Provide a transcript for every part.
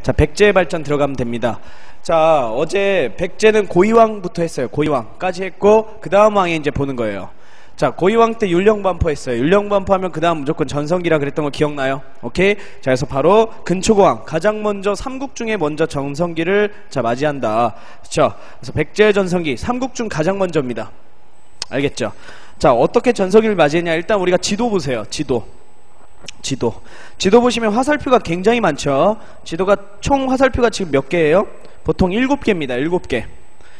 자, 백제의 발전 들어가면 됩니다. 자, 어제 백제는 고이왕부터 했어요. 고이왕까지 했고 그 다음 왕이 이제 보는 거예요. 자, 고이왕 때 율령반포 했어요. 율령반포 하면 그 다음 무조건 전성기라 그랬던 거 기억나요? 오케이? 자, 그래서 바로 근초고왕, 가장 먼저 삼국 중에 먼저 전성기를 자 맞이한다. 그렇죠? 그래서 백제의 전성기 삼국 중 가장 먼저입니다. 알겠죠? 자, 어떻게 전성기를 맞이했냐? 일단 우리가 지도 보세요. 지도 보시면 화살표가 굉장히 많죠. 지도가 총 화살표가 지금 몇 개예요? 보통 7개입니다. 7개.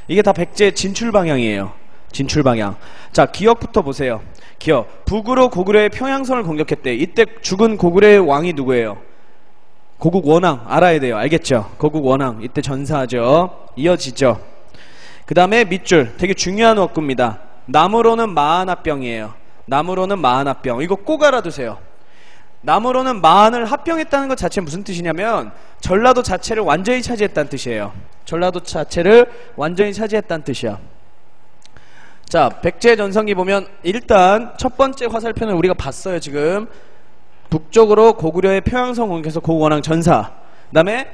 이게 다 백제 진출 방향이에요. 진출 방향. 자, 기억부터 보세요. 기억. 북으로 고구려의 평양성을 공격했대. 이때 죽은 고구려의 왕이 누구예요? 고국 원왕. 알아야 돼요. 알겠죠? 고국 원왕. 이때 전사하죠. 이어지죠. 그 다음에 밑줄. 되게 중요한 어구입니다. 나무로는 마하나병이에요. 나무로는 마하나병. 이거 꼭 알아두세요. 나무로는 마한을 합병했다는 것 자체는 무슨 뜻이냐면 전라도 자체를 완전히 차지했다는 뜻이에요. 전라도 자체를 완전히 차지했다는 뜻이야. 자, 백제 전성기 보면 일단 첫 번째 화살표는 우리가 봤어요. 지금 북쪽으로 고구려의 평양성 공격해서 고원왕 전사. 그 다음에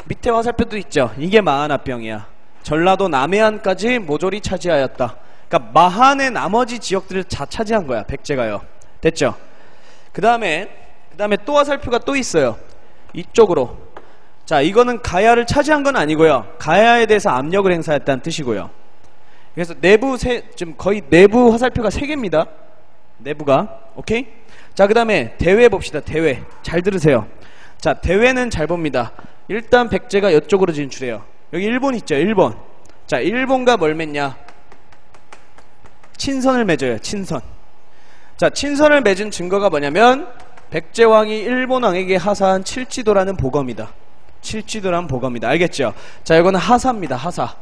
밑에 화살표도 있죠. 이게 마한합병이야. 전라도 남해안까지 모조리 차지하였다. 그러니까 마한의 나머지 지역들을 다 차지한 거야. 백제가요. 됐죠? 그 다음에 또 화살표가 또 있어요. 이쪽으로. 자, 이거는 가야를 차지한 건 아니고요. 가야에 대해서 압력을 행사했다는 뜻이고요. 그래서 지금 거의 내부 화살표가 3개입니다. 내부가. 오케이? 자, 그 다음에 대회 봅시다. 대회. 잘 들으세요. 자, 대회는 잘 봅니다. 일단 백제가 이쪽으로 진출해요. 여기 일본 있죠. 일본. 자, 일본과 뭘 맺냐? 친선을 맺어요. 친선. 자, 친선을 맺은 증거가 뭐냐면 백제왕이 일본왕에게 하사한 칠지도라는 보검이다. 칠지도라는 보검이다. 알겠죠? 자, 이거는 하사입니다. 하사.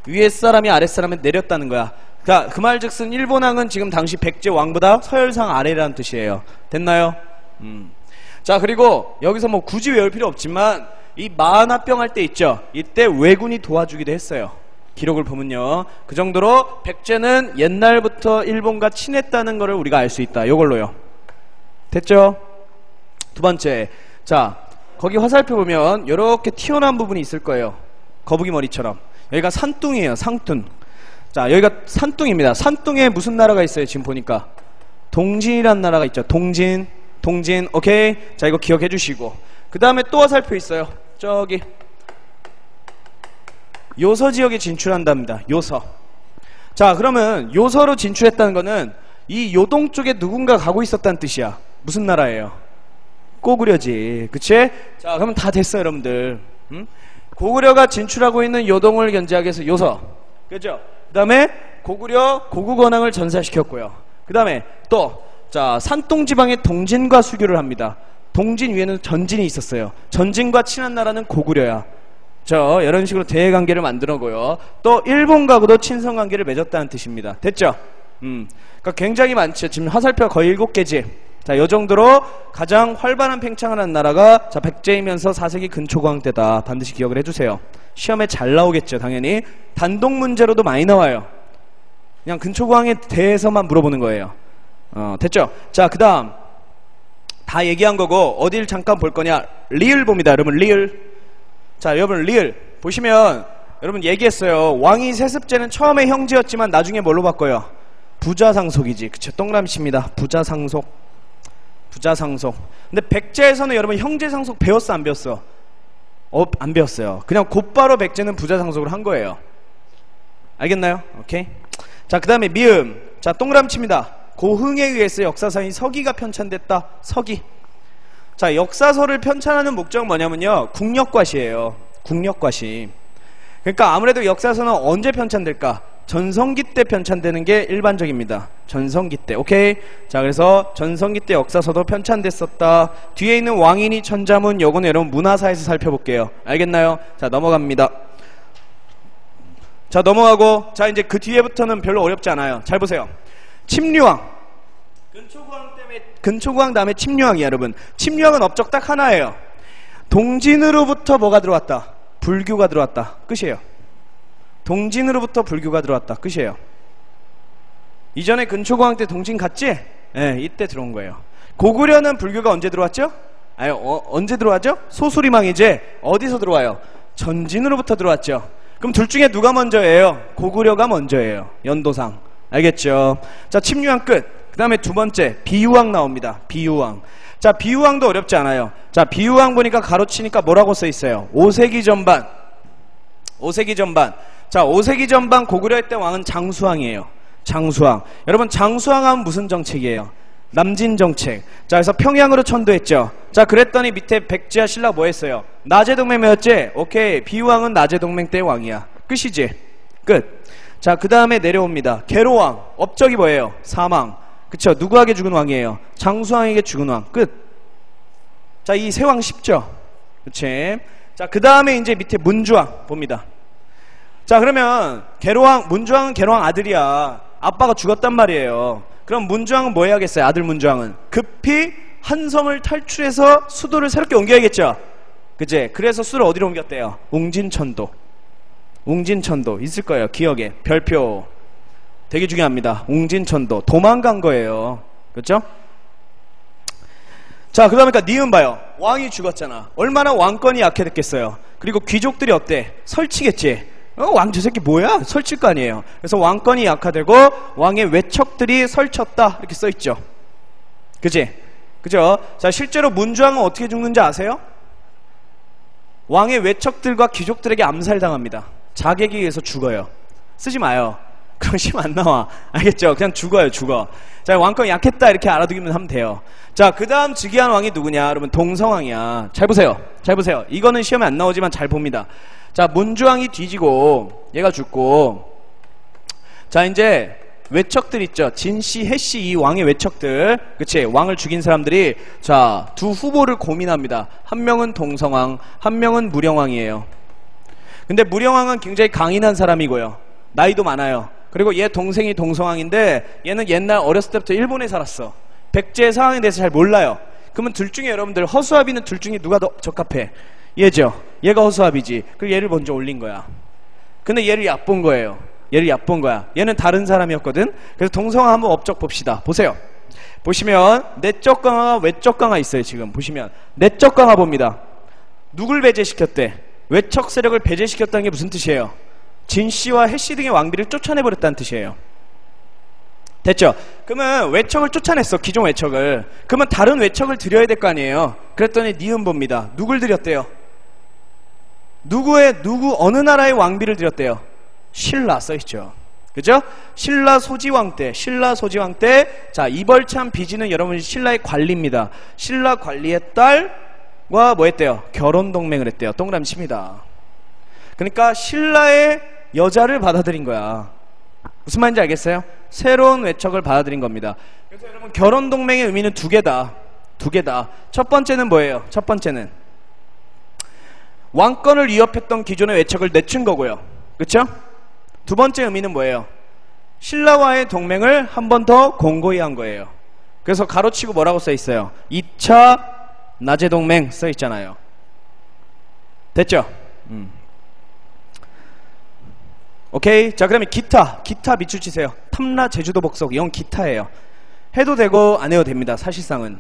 위에 사람이 아랫 사람에 내렸다는 거야. 그러니까 그 말즉슨 일본왕은 지금 당시 백제왕보다 서열상 아래라는 뜻이에요. 됐나요? 자, 그리고 여기서 뭐 굳이 외울 필요 없지만 이 마하나병 할 때 있죠? 이때 왜군이 도와주기도 했어요. 기록을 보면요. 그 정도로 백제는 옛날부터 일본과 친했다는 것을 우리가 알 수 있다. 이걸로요. 됐죠? 두 번째. 자, 거기 화살표 보면 이렇게 튀어나온 부분이 있을 거예요. 거북이 머리처럼. 여기가 산둥이에요. 상둥. 자, 여기가 산둥입니다. 산둥에 무슨 나라가 있어요? 지금 보니까 동진이라는 나라가 있죠. 동진. 오케이? 자, 이거 기억해 주시고. 그 다음에 또 화살표 있어요. 저기 요서 지역에 진출한답니다. 요서. 자, 그러면 요서로 진출했다는 거는 이 요동 쪽에 누군가 가고 있었다는 뜻이야. 무슨 나라예요? 고구려지. 그치? 자, 그러면 다 됐어요, 여러분들. 고구려가 진출하고 있는 요동을 견제하기 위해서 요서. 그죠? 그 다음에 고구려 고국원왕을 전사시켰고요. 그 다음에 또, 자, 산동지방에 동진과 수교를 합니다. 동진 위에는 전진이 있었어요. 전진과 친한 나라는 고구려야. 이런 식으로 대외관계를 만들어고요. 또 일본과도 친선관계를 맺었다는 뜻입니다. 됐죠? 그러니까 굉장히 많죠. 지금 화살표가 거의 7개지. 자, 요 정도로 가장 활발한 팽창을 한 나라가 자, 백제이면서 4세기 근초고왕 때다. 반드시 기억을 해주세요. 시험에 잘 나오겠죠. 당연히 단독 문제로도 많이 나와요. 그냥 근초고왕에 대해서만 물어보는 거예요. 됐죠? 자, 그 다음 다 얘기한 거고 어딜 잠깐 볼 거냐. 리을 봅니다. 여러분 리을. 자, 여러분 리을 보시면 여러분 얘기했어요. 왕이 세습제는 처음에 형제였지만 나중에 뭘로 바꿔요? 부자상속이지. 그쵸? 동그라미칩니다. 부자상속. 근데 백제에서는 여러분 형제상속 배웠어? 안 배웠어? 안 배웠어요. 그냥 곧바로 백제는 부자상속을 한 거예요. 알겠나요? 오케이. 자, 그 다음에 미음. 자, 동그라미칩니다. 고흥에 의해서 역사서인 서기가 편찬됐다. 서기. 자, 역사서를 편찬하는 목적은 뭐냐면요. 국력과시예요. 국력과시. 그러니까 아무래도 역사서는 언제 편찬될까? 전성기 때 편찬되는 게 일반적입니다. 전성기 때. 오케이? 자, 그래서 전성기 때 역사서도 편찬됐었다. 뒤에 있는 왕인이 천자문, 요거는 여러분 문화사에서 살펴볼게요. 알겠나요? 자, 넘어갑니다. 자, 넘어가고. 자, 이제 그 뒤에부터는 별로 어렵지 않아요. 잘 보세요. 침류왕. 근초고왕 다음에 침류왕이야, 여러분. 침류왕은 업적 딱 하나예요. 동진으로부터 뭐가 들어왔다? 불교가 들어왔다. 끝이에요. 동진으로부터 불교가 들어왔다. 끝이에요. 이전에 근초고왕 때 동진 갔지? 네, 이때 들어온 거예요. 고구려는 불교가 언제 들어왔죠? 아니, 언제 들어왔죠? 소수리망이지. 어디서 들어와요? 전진으로부터 들어왔죠. 그럼 둘 중에 누가 먼저예요? 고구려가 먼저예요. 연도상. 알겠죠? 자, 침유왕 끝. 그 다음에 두 번째 비유왕 나옵니다. 비유왕. 자, 비유왕도 어렵지 않아요. 자, 비유왕 보니까 가로치니까 뭐라고 써 있어요? 5세기 전반. 5세기 전반. 자, 5세기 전반 고구려의 때 왕은 장수왕이에요. 장수왕. 여러분, 장수왕 하면 무슨 정책이에요? 남진 정책. 자, 그래서 평양으로 천도했죠. 자, 그랬더니 밑에 백제와 신라 뭐 했어요? 나제 동맹이었지? 오케이. 비유왕은 나제 동맹 때 왕이야. 끝이지? 끝. 자, 그 다음에 내려옵니다. 계로왕. 업적이 뭐예요? 사망. 그쵸? 누구에게 죽은 왕이에요? 장수왕에게 죽은 왕. 끝. 자, 이 세 왕 쉽죠? 그치? 자, 그 다음에 이제 밑에 문주왕 봅니다. 자, 그러면 문주왕은 계로왕 아들이야. 아빠가 죽었단 말이에요. 그럼 문주왕은 뭐 해야겠어요? 아들 문주왕은 급히 한섬을 탈출해서 수도를 새롭게 옮겨야겠죠? 그치? 그래서 수도를 어디로 옮겼대요? 웅진천도. 웅진천도 있을 거예요. 기억에. 별표. 되게 중요합니다. 웅진천도. 도망간 거예요. 그렇죠? 자, 그 다음에 니은 봐요. 왕이 죽었잖아. 얼마나 왕권이 약해졌겠어요. 그리고 귀족들이 어때? 설치겠지. 왕 저 새끼 뭐야? 설칠 거 아니에요. 그래서 왕권이 약화되고 왕의 외척들이 설쳤다 이렇게 써있죠. 그치? 그죠? 자, 실제로 문주왕은 어떻게 죽는지 아세요? 왕의 외척들과 귀족들에게 암살당합니다. 자객에 의해서 죽어요. 쓰지 마요. 그럼 심 안 나와. 알겠죠? 그냥 죽어요. 죽어. 자, 왕권이 약했다 이렇게 알아두기만 하면 돼요. 자, 그 다음 즉위한 왕이 누구냐? 여러분, 동성왕이야. 잘 보세요. 잘 보세요. 이거는 시험에 안 나오지만 잘 봅니다. 자, 문주왕이 뒤지고 얘가 죽고, 자, 이제 외척들 있죠. 진씨, 해씨 이 왕의 외척들, 그치? 왕을 죽인 사람들이 자, 두 후보를 고민합니다. 한 명은 동성왕, 한 명은 무령왕이에요. 근데 무령왕은 굉장히 강인한 사람이고요. 나이도 많아요. 그리고 얘 동생이 동성왕인데 얘는 옛날 어렸을 때부터 일본에 살았어. 백제의 상황에 대해서 잘 몰라요. 그러면 둘 중에 여러분들 허수아비는 둘 중에 누가 더 적합해? 얘죠. 얘가 허수아비지. 그리고 얘를 먼저 올린 거야. 근데 얘를 얕본 거예요. 얘를 얕본 거야. 얘는 다른 사람이었거든. 그래서 동성왕 한번 업적 봅시다. 보세요. 보시면 내적 강화와 외적 강화 있어요. 지금 보시면 내적 강화 봅니다. 누굴 배제시켰대? 외척 세력을 배제시켰다는 게 무슨 뜻이에요? 진씨와 해씨 등의 왕비를 쫓아내버렸다는 뜻이에요. 됐죠? 그러면 외척을 쫓아냈어. 기존 외척을. 그러면 다른 외척을 들여야 될 거 아니에요. 그랬더니 니은 봅니다. 누굴 들였대요? 어느 나라의 왕비를 들였대요? 신라 써있죠. 그죠? 신라 소지왕 때, 자, 이벌참 비지는 여러분 신라의 관리입니다. 신라 관리의 딸과 뭐 했대요? 결혼 동맹을 했대요. 동그라미 칩니다. 그러니까 신라의 여자를 받아들인 거야. 무슨 말인지 알겠어요? 새로운 외척을 받아들인 겁니다. 그래서 여러분 결혼 동맹의 의미는 두 개다. 첫 번째는 뭐예요? 첫 번째는 왕권을 위협했던 기존의 외척을 내친 거고요. 그렇죠? 두 번째 의미는 뭐예요? 신라와의 동맹을 한 번 더 공고히 한 거예요. 그래서 가로치고 뭐라고 써 있어요? 2차 나제 동맹 써 있잖아요. 됐죠? 오케이. 자, 그러면 기타 밑줄 치세요. 탐라 제주도 복속 이건 기타예요. 해도 되고 안 해도 됩니다. 사실상은.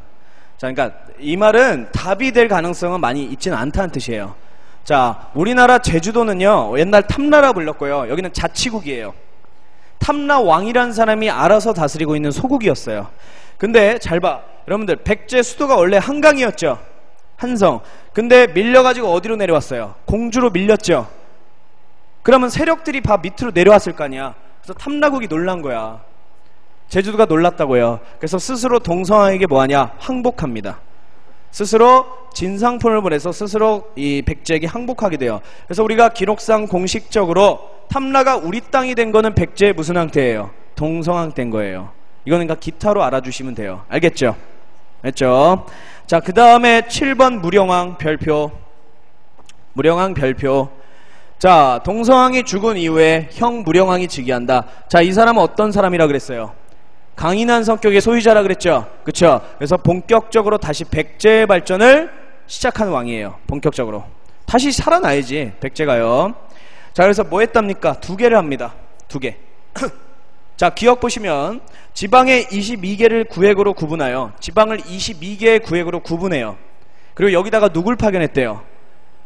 자, 그러니까 이 말은 답이 될 가능성은 많이 있지는 않다는 뜻이에요. 자, 우리나라 제주도는요 옛날 탐라라 불렀고요. 여기는 자치국이에요. 탐라 왕이라는 사람이 알아서 다스리고 있는 소국이었어요. 근데 잘 봐. 여러분들 백제 수도가 원래 한강이었죠. 한성. 근데 밀려가지고 어디로 내려왔어요? 공주로 밀렸죠. 그러면 세력들이 바 밑으로 내려왔을 거 아니야. 그래서 탐라국이 놀란 거야. 제주도가 놀랐다고요. 그래서 스스로 동성왕에게 뭐하냐? 항복합니다. 스스로 진상폰을 보내서 스스로 이 백제에게 항복하게 돼요. 그래서 우리가 기록상 공식적으로 탐라가 우리 땅이 된 거는 백제의 무슨 황태예요? 동성왕 된 거예요. 이거는 그러니까 기타로 알아주시면 돼요. 알겠죠? 알겠죠? 자, 그 다음에 7번 무령왕 별표. 무령왕 별표. 자, 동성왕이 죽은 이후에 형 무령왕이 즉위한다. 자, 이 사람은 어떤 사람이라 그랬어요? 강인한 성격의 소유자라 그랬죠. 그쵸? 그래서 본격적으로 다시 백제의 발전을 시작한 왕이에요. 본격적으로 다시 살아나야지 백제가요. 자, 그래서 뭐 했답니까? 두 개를 합니다. 두 개. 자, 기억 보시면 지방의 22개를 구획으로 구분하여 지방을 22개의 구획으로 구분해요. 그리고 여기다가 누굴 파견했대요?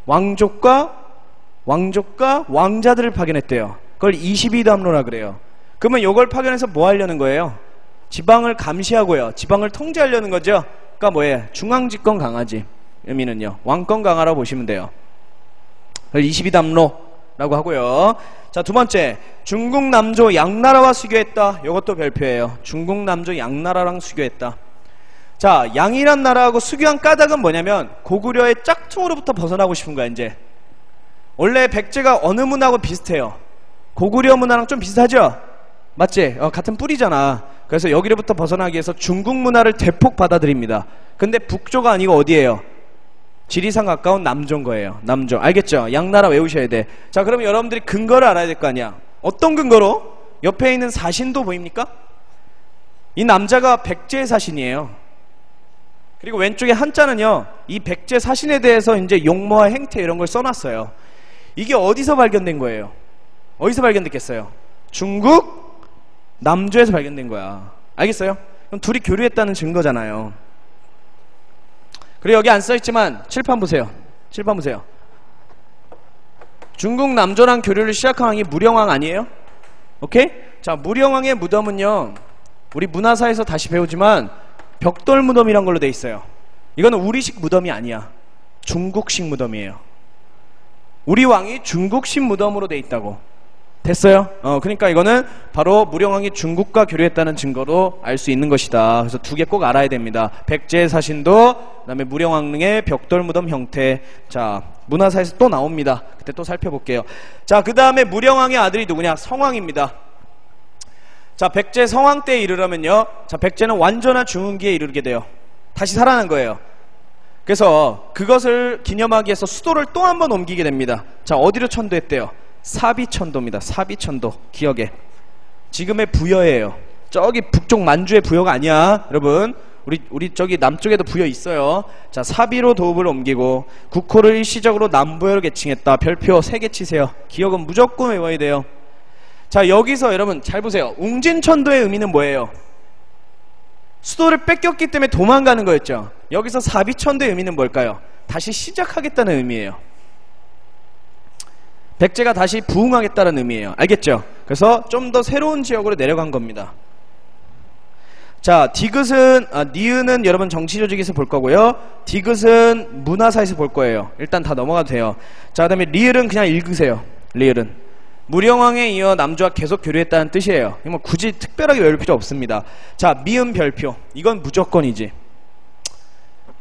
왕족과 왕자들을 파견했대요. 그걸 22담로라 그래요. 그러면 이걸 파견해서 뭐 하려는 거예요? 지방을 감시하고요. 지방을 통제하려는 거죠. 그러니까 뭐예요? 중앙집권 강화지. 의미는요. 왕권 강화라고 보시면 돼요. 그걸 22담로라고 하고요. 자, 두 번째. 중국 남조 양나라와 수교했다. 이것도 별표예요. 중국 남조 양나라랑 수교했다. 자, 양이란 나라하고 수교한 까닭은 뭐냐면 고구려의 짝퉁으로부터 벗어나고 싶은 거야. 이제 원래 백제가 어느 문화하고 비슷해요? 고구려 문화랑 좀 비슷하죠? 맞지? 같은 뿌리잖아. 그래서 여기로부터 벗어나기 위해서 중국 문화를 대폭 받아들입니다. 근데 북조가 아니고 어디예요? 지리산 가까운 남조인 거예요. 남조. 알겠죠? 양나라 외우셔야 돼. 자, 그러면 여러분들이 근거를 알아야 될 거 아니야. 어떤 근거로? 옆에 있는 사신도 보입니까? 이 남자가 백제의 사신이에요. 그리고 왼쪽에 한자는요, 이 백제 사신에 대해서 이제 용모와 행태 이런 걸 써놨어요. 이게 어디서 발견된 거예요? 어디서 발견됐겠어요? 중국 남조에서 발견된 거야. 알겠어요? 그럼 둘이 교류했다는 증거잖아요. 그리고 여기 안 써있지만 칠판 보세요. 칠판 보세요. 중국 남조랑 교류를 시작한 왕이 무령왕 아니에요? 오케이? 자, 무령왕의 무덤은요, 우리 문화사에서 다시 배우지만 벽돌 무덤이란 걸로 돼 있어요. 이거는 우리식 무덤이 아니야. 중국식 무덤이에요. 우리 왕이 중국식 무덤으로 돼 있다고. 됐어요? 그러니까 이거는 바로 무령왕이 중국과 교류했다는 증거로 알 수 있는 것이다. 그래서 두 개 꼭 알아야 됩니다. 백제의 사신도, 그 다음에 무령왕의 벽돌 무덤 형태. 자, 문화사에서 또 나옵니다. 그때 또 살펴볼게요. 자, 그 다음에 무령왕의 아들이 누구냐? 성왕입니다. 자, 백제 성왕 때에 이르려면요, 자, 백제는 완전한 중흥기에 이르게 돼요. 다시 살아난 거예요. 그래서 그것을 기념하기 위해서 수도를 또 한 번 옮기게 됩니다. 자, 어디로 천도했대요? 사비천도입니다. 사비천도. 기억에. 지금의 부여예요. 저기 북쪽 만주의 부여가 아니야. 여러분, 우리 저기 남쪽에도 부여 있어요. 자, 사비로 도읍을 옮기고 국호를 일시적으로 남부여로 개칭했다. 별표 3개 치세요. 기억은 무조건 외워야 돼요. 자, 여기서 여러분 잘 보세요. 웅진천도의 의미는 뭐예요? 수도를 뺏겼기 때문에 도망가는 거였죠. 여기서 사비천도의 의미는 뭘까요? 다시 시작하겠다는 의미예요. 백제가 다시 부흥하겠다는 의미예요. 알겠죠? 그래서 좀 더 새로운 지역으로 내려간 겁니다. 자, 디귿은, 니은은 여러분 정치조직에서 볼 거고요. 디귿은 문화사에서 볼 거예요. 일단 다 넘어가도 돼요. 자, 그 다음에 리을은 그냥 읽으세요. 리을은 무령왕에 이어 남조와 계속 교류했다는 뜻이에요. 뭐 굳이 특별하게 외울 필요 없습니다. 자, 미음 별표. 이건 무조건이지.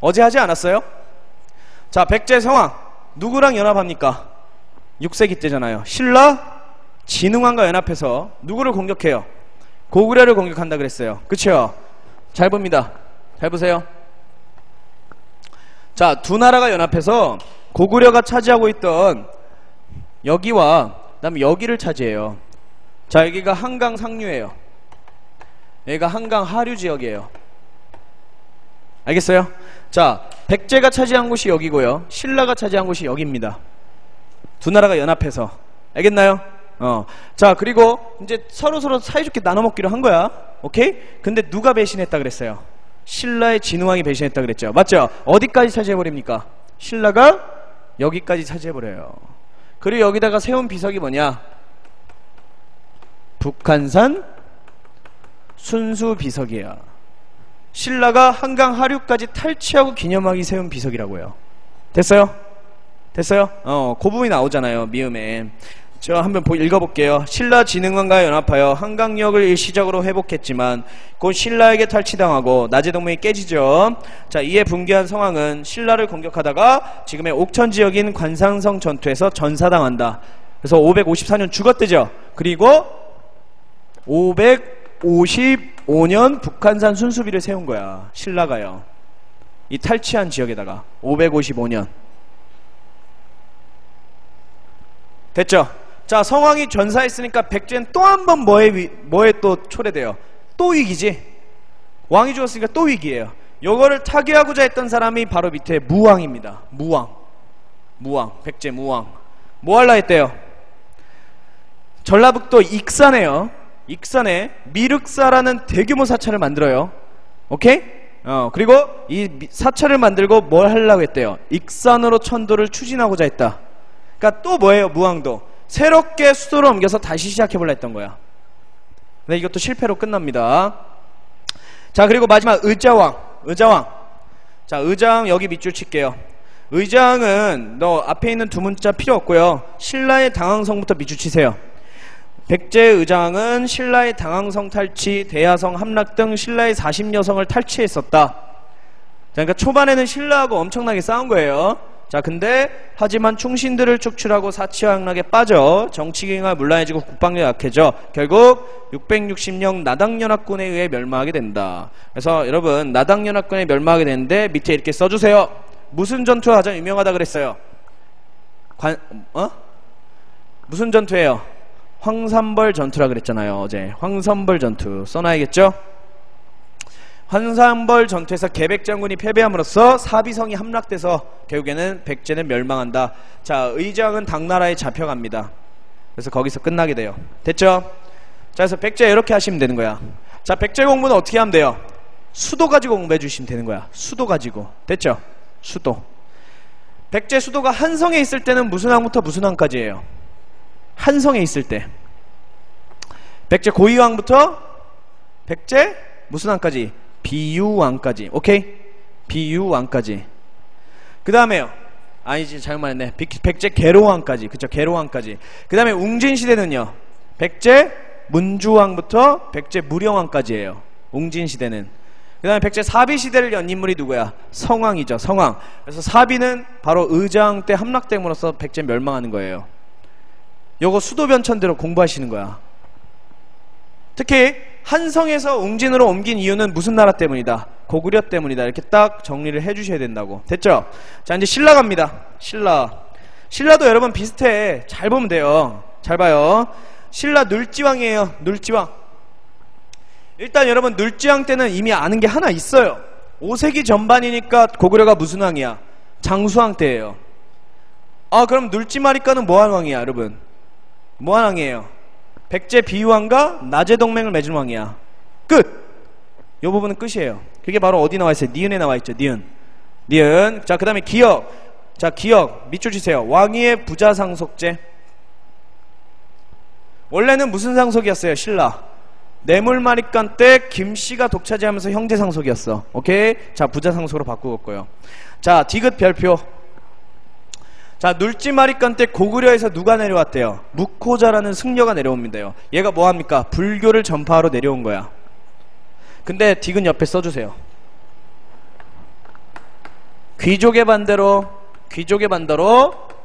어제 하지 않았어요? 자, 백제 성왕 누구랑 연합합니까? 6세기 때잖아요. 신라 진흥왕과 연합해서 누구를 공격해요? 고구려를 공격한다 그랬어요. 그쵸? 잘 봅니다. 잘 보세요. 자, 두 나라가 연합해서 고구려가 차지하고 있던 여기와 그 다음에 여기를 차지해요. 자, 여기가 한강 상류예요. 여기가 한강 하류 지역이에요. 알겠어요? 자, 백제가 차지한 곳이 여기고요, 신라가 차지한 곳이 여기입니다. 두 나라가 연합해서. 알겠나요? 자, 그리고 이제 서로서로 사이좋게 나눠먹기로 한 거야. 오케이? 근데 누가 배신했다 그랬어요? 신라의 진흥왕이 배신했다 그랬죠. 맞죠? 어디까지 차지해버립니까? 신라가 여기까지 차지해버려요. 그리고 여기다가 세운 비석이 뭐냐? 북한산 순수 비석이야. 신라가 한강 하류까지 탈취하고 기념하기 세운 비석이라고요. 됐어요? 됐어요? 그 부분이 나오잖아요. 미음에. 저 한번 읽어볼게요. 신라 진흥왕과 연합하여 한강역을 일시적으로 회복했지만 곧 신라에게 탈취당하고 나제동맹이 깨지죠. 자, 이에 붕괴한 성왕은 신라를 공격하다가 지금의 옥천 지역인 관상성 전투에서 전사당한다. 그래서 554년 죽었대죠. 그리고 555년 북한산 순수비를 세운 거야. 신라가요. 이 탈취한 지역에다가 555년. 됐죠? 자, 성왕이 전사했으니까 백제는 또 한 번 뭐에 또 초래돼요? 또 위기지. 왕이 죽었으니까 또 위기예요. 요거를 타개하고자 했던 사람이 바로 밑에 무왕입니다. 무왕. 백제 무왕. 뭐 할라 했대요? 전라북도 익산에요. 익산에 미륵사라는 대규모 사찰을 만들어요. 오케이? 그리고 이 사찰을 만들고 뭘 하려고 했대요? 익산으로 천도를 추진하고자 했다. 그러니까 또 뭐예요? 무왕도 새롭게 수도를 옮겨서 다시 시작해보려 했던 거야. 근데 이것도 실패로 끝납니다. 자, 그리고 마지막 의자왕. 자, 의장 여기 밑줄 칠게요. 의장은 너 앞에 있는 두 문자 필요 없고요. 신라의 당황성부터 밑줄 치세요. 백제 의장은 신라의 당황성 탈취, 대야성 함락 등 신라의 40여성을 탈취했었다. 자, 그러니까 초반에는 신라하고 엄청나게 싸운 거예요. 자, 근데 하지만 충신들을 축출하고 사치와 함락에 빠져 정치경화 문란해지고 국방력이 약해져 결국 660년 나당연합군에 의해 멸망하게 된다. 그래서 여러분 나당연합군에 멸망하게 되는데 밑에 이렇게 써주세요. 무슨 전투가 가장 유명하다 그랬어요? 무슨 전투예요? 황산벌 전투라 그랬잖아요. 어제 황산벌 전투 써놔야겠죠? 황산벌 전투에서 계백장군이 패배함으로써 사비성이 함락돼서 결국에는 백제는 멸망한다. 자, 의장은 당나라에 잡혀갑니다. 그래서 거기서 끝나게 돼요. 됐죠? 자, 그래서 백제 이렇게 하시면 되는 거야. 자, 백제 공부는 어떻게 하면 돼요? 수도 가지고 공부해 주시면 되는 거야. 수도 가지고. 됐죠? 수도. 백제 수도가 한성에 있을 때는 무슨 왕부터 무슨 왕까지예요? 한성에 있을 때 백제 고이왕부터 백제 무슨 왕까지? 비유왕까지. 오케이? 비유왕까지. 그 다음에요. 아니지, 잘못 말했네. 백제 계로왕까지. 그쵸? 계로왕까지. 그 다음에 웅진시대는요. 백제 문주왕부터 백제 무령왕까지예요. 웅진시대는. 그 다음에 백제 사비시대를 연 인물이 누구야? 성왕이죠. 성왕. 그래서 사비는 바로 의장 때 함락됨으로써 백제 멸망하는 거예요. 요거 수도변천대로 공부하시는 거야. 특히 한성에서 웅진으로 옮긴 이유는 무슨 나라 때문이다? 고구려 때문이다. 이렇게 딱 정리를 해주셔야 된다고. 됐죠? 자, 이제 신라 갑니다. 신라도 여러분 비슷해. 잘 보면 돼요. 잘 봐요. 신라 눌지왕이에요. 눌지왕. 일단 여러분 눌지왕 때는 이미 아는 게 하나 있어요. 5세기 전반이니까 고구려가 무슨 왕이야? 장수왕 때예요. 아, 그럼 눌지마리까는 뭐하는 왕이야 여러분? 뭐하는 왕이에요? 백제 비유왕과 나제 동맹을 맺은 왕이야. 끝! 이 부분은 끝이에요. 그게 바로 어디 나와 있어요? 니은에 나와 있죠. 니은. 자, 그 다음에 기억. 자, 기억 밑줄 치세요. 왕위의 부자 상속제. 원래는 무슨 상속이었어요? 신라 뇌물마리간 때 김씨가 독차지하면서 형제 상속이었어. 오케이? 자, 부자 상속으로 바꾸었고요. 자, 디귿 별표. 자, 눌지마리간 때 고구려에서 누가 내려왔대요? 묵호자라는 승려가 내려옵니다요. 얘가 뭐합니까? 불교를 전파하러 내려온 거야. 근데 디귿 옆에 써주세요. 귀족의 반대로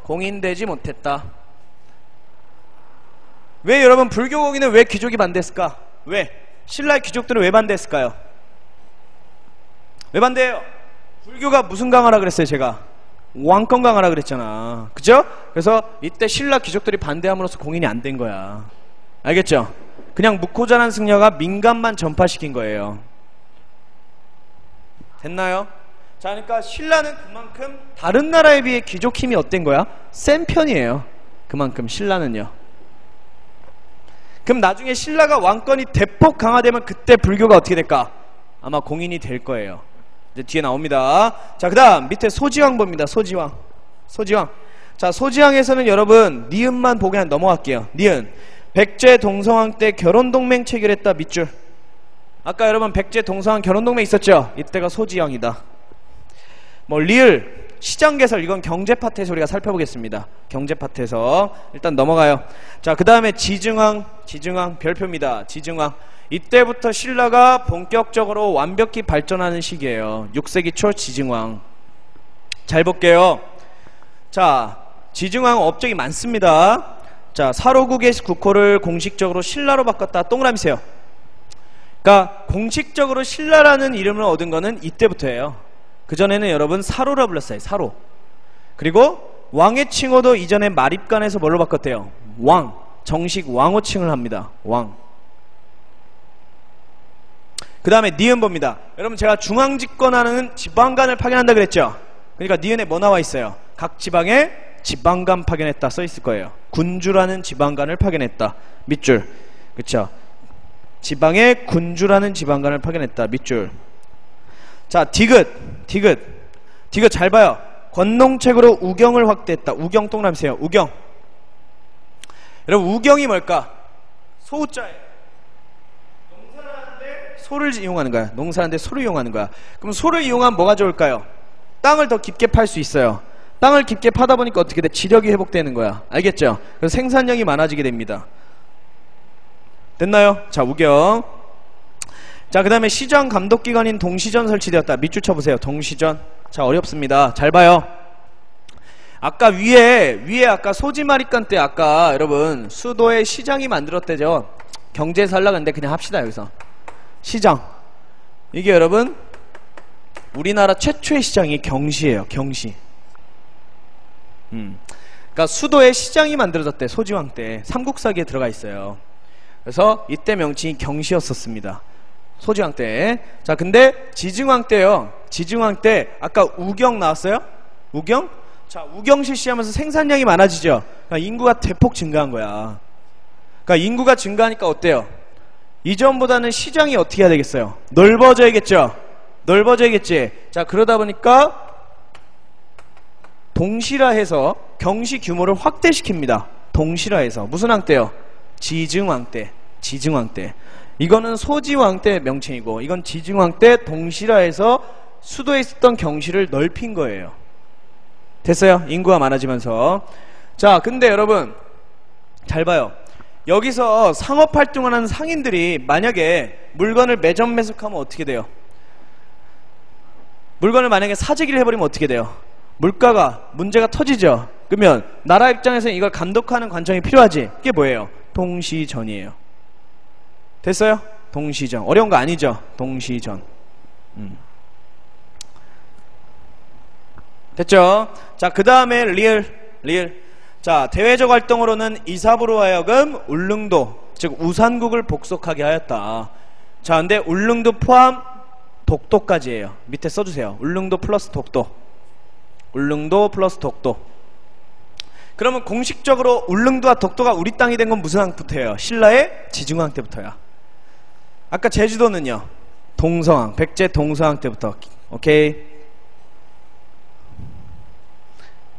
공인되지 못했다. 왜 여러분 불교 공인은 왜 귀족이 반대했을까? 왜? 신라의 귀족들은 왜 반대했을까요? 왜 반대해요? 불교가 무슨 강화라 그랬어요 제가? 왕권 강화라 그랬잖아. 그죠? 그래서 이때 신라 귀족들이 반대함으로써 공인이 안 된 거야. 알겠죠? 그냥 묵호자라는 승려가 민간만 전파시킨 거예요. 됐나요? 자, 그러니까 신라는 그만큼 다른 나라에 비해 귀족 힘이 어땠는 거야? 센 편이에요. 그만큼 신라는요. 그럼 나중에 신라가 왕권이 대폭 강화되면 그때 불교가 어떻게 될까? 아마 공인이 될 거예요. 이제 뒤에 나옵니다. 자, 그 다음 밑에 소지왕 봅니다. 소지왕. 자, 소지왕에서는 여러분 니은만 보고 그냥 넘어갈게요. 니은. 백제 동성왕 때 결혼동맹 체결했다. 밑줄. 아까 여러분 백제 동성왕 결혼동맹 있었죠? 이때가 소지왕이다. 뭐 리을. 시장개설. 이건 경제 파트에서 우리가 살펴보겠습니다. 경제 파트에서 일단 넘어가요. 자, 그 다음에 지증왕 별표입니다. 지증왕. 이때부터 신라가 본격적으로 완벽히 발전하는 시기예요. 6세기 초 지증왕. 잘 볼게요. 자, 지증왕 업적이 많습니다. 자, 사로국의 국호를 공식적으로 신라로 바꿨다. 동그라미 세요. 그러니까 공식적으로 신라라는 이름을 얻은 거는 이때부터예요. 그전에는 여러분 사로라 불렀어요. 사로. 그리고 왕의 칭호도 이전에 마립간에서 뭘로 바꿨대요? 왕. 정식 왕호칭을 합니다. 왕. 그 다음에 니은 봅니다. 여러분 제가 중앙집권하는 지방간을 파견한다 그랬죠? 그러니까 니은에 뭐 나와 있어요? 각 지방에 지방간 파견했다 써있을 거예요. 군주라는 지방간을 파견했다. 밑줄. 그쵸? 지방에 군주라는 지방간을 파견했다. 밑줄. 자, 디귿 잘 봐요. 권농책으로 우경을 확대했다. 우경 동그라미 우경. 여러분, 우경이 뭘까? 소자예요. 농사를 하는데 소를 이용하는 거야. 농사하는데 소를 이용하는 거야. 그럼 소를 이용하면 뭐가 좋을까요? 땅을 더 깊게 팔 수 있어요. 땅을 깊게 파다 보니까 어떻게 돼? 지력이 회복되는 거야. 알겠죠? 그래서 생산량이 많아지게 됩니다. 됐나요? 자, 우경. 자, 그 다음에 시장 감독기관인 동시전 설치되었다. 밑줄 쳐보세요. 동시전. 자, 어렵습니다. 잘 봐요. 아까 위에 아까 소지마리간 때 아까 여러분 수도에 시장이 만들었대죠. 경제에서 하려고 했는데 그냥 합시다. 여기서 시장. 이게 여러분 우리나라 최초의 시장이 경시예요. 경시. 그러니까 수도에 시장이 만들어졌대. 소지왕 때 삼국사기에 들어가 있어요. 그래서 이때 명칭이 경시였었습니다. 소지왕 때. 자, 근데 지증왕 때요. 지증왕 때 아까 우경 나왔어요? 우경? 자, 우경 실시하면서 생산량이 많아지죠. 그러니까 인구가 대폭 증가한 거야. 그러니까 인구가 증가하니까 어때요? 이전보다는 시장이 어떻게 해야 되겠어요? 넓어져야겠죠. 넓어져야겠지. 자, 그러다 보니까 동실화해서 경시 규모를 확대시킵니다. 동실화해서. 무슨 왕 때요? 지증왕 때. 지증왕 때. 이거는 소지왕 때 명칭이고, 이건 지증왕 때 동실화해서 수도에 있었던 경시를 넓힌 거예요. 됐어요? 인구가 많아지면서. 자, 근데 여러분 잘 봐요. 여기서 상업활동을 하는 상인들이 만약에 물건을 매점 매수하면 어떻게 돼요? 물건을 만약에 사재기를 해버리면 어떻게 돼요? 물가가 문제가 터지죠. 그러면 나라 입장에서는 이걸 감독하는 관청이 필요하지. 이게 뭐예요? 동시전이에요. 됐어요? 동시전. 어려운 거 아니죠? 동시전. 됐죠? 자, 그 다음에 리을. 자, 대외적 활동으로는 이삽으로 하여금 울릉도, 즉 우산국을 복속하게 하였다. 자, 근데 울릉도 포함 독도까지예요. 밑에 써주세요. 울릉도 플러스 독도. 울릉도 플러스 독도. 그러면 공식적으로 울릉도와 독도가 우리 땅이 된 건 무슨 왕부터예요? 신라의 지증왕 때부터야. 아까 제주도는요? 동서왕, 백제 동서왕 때부터. 오케이.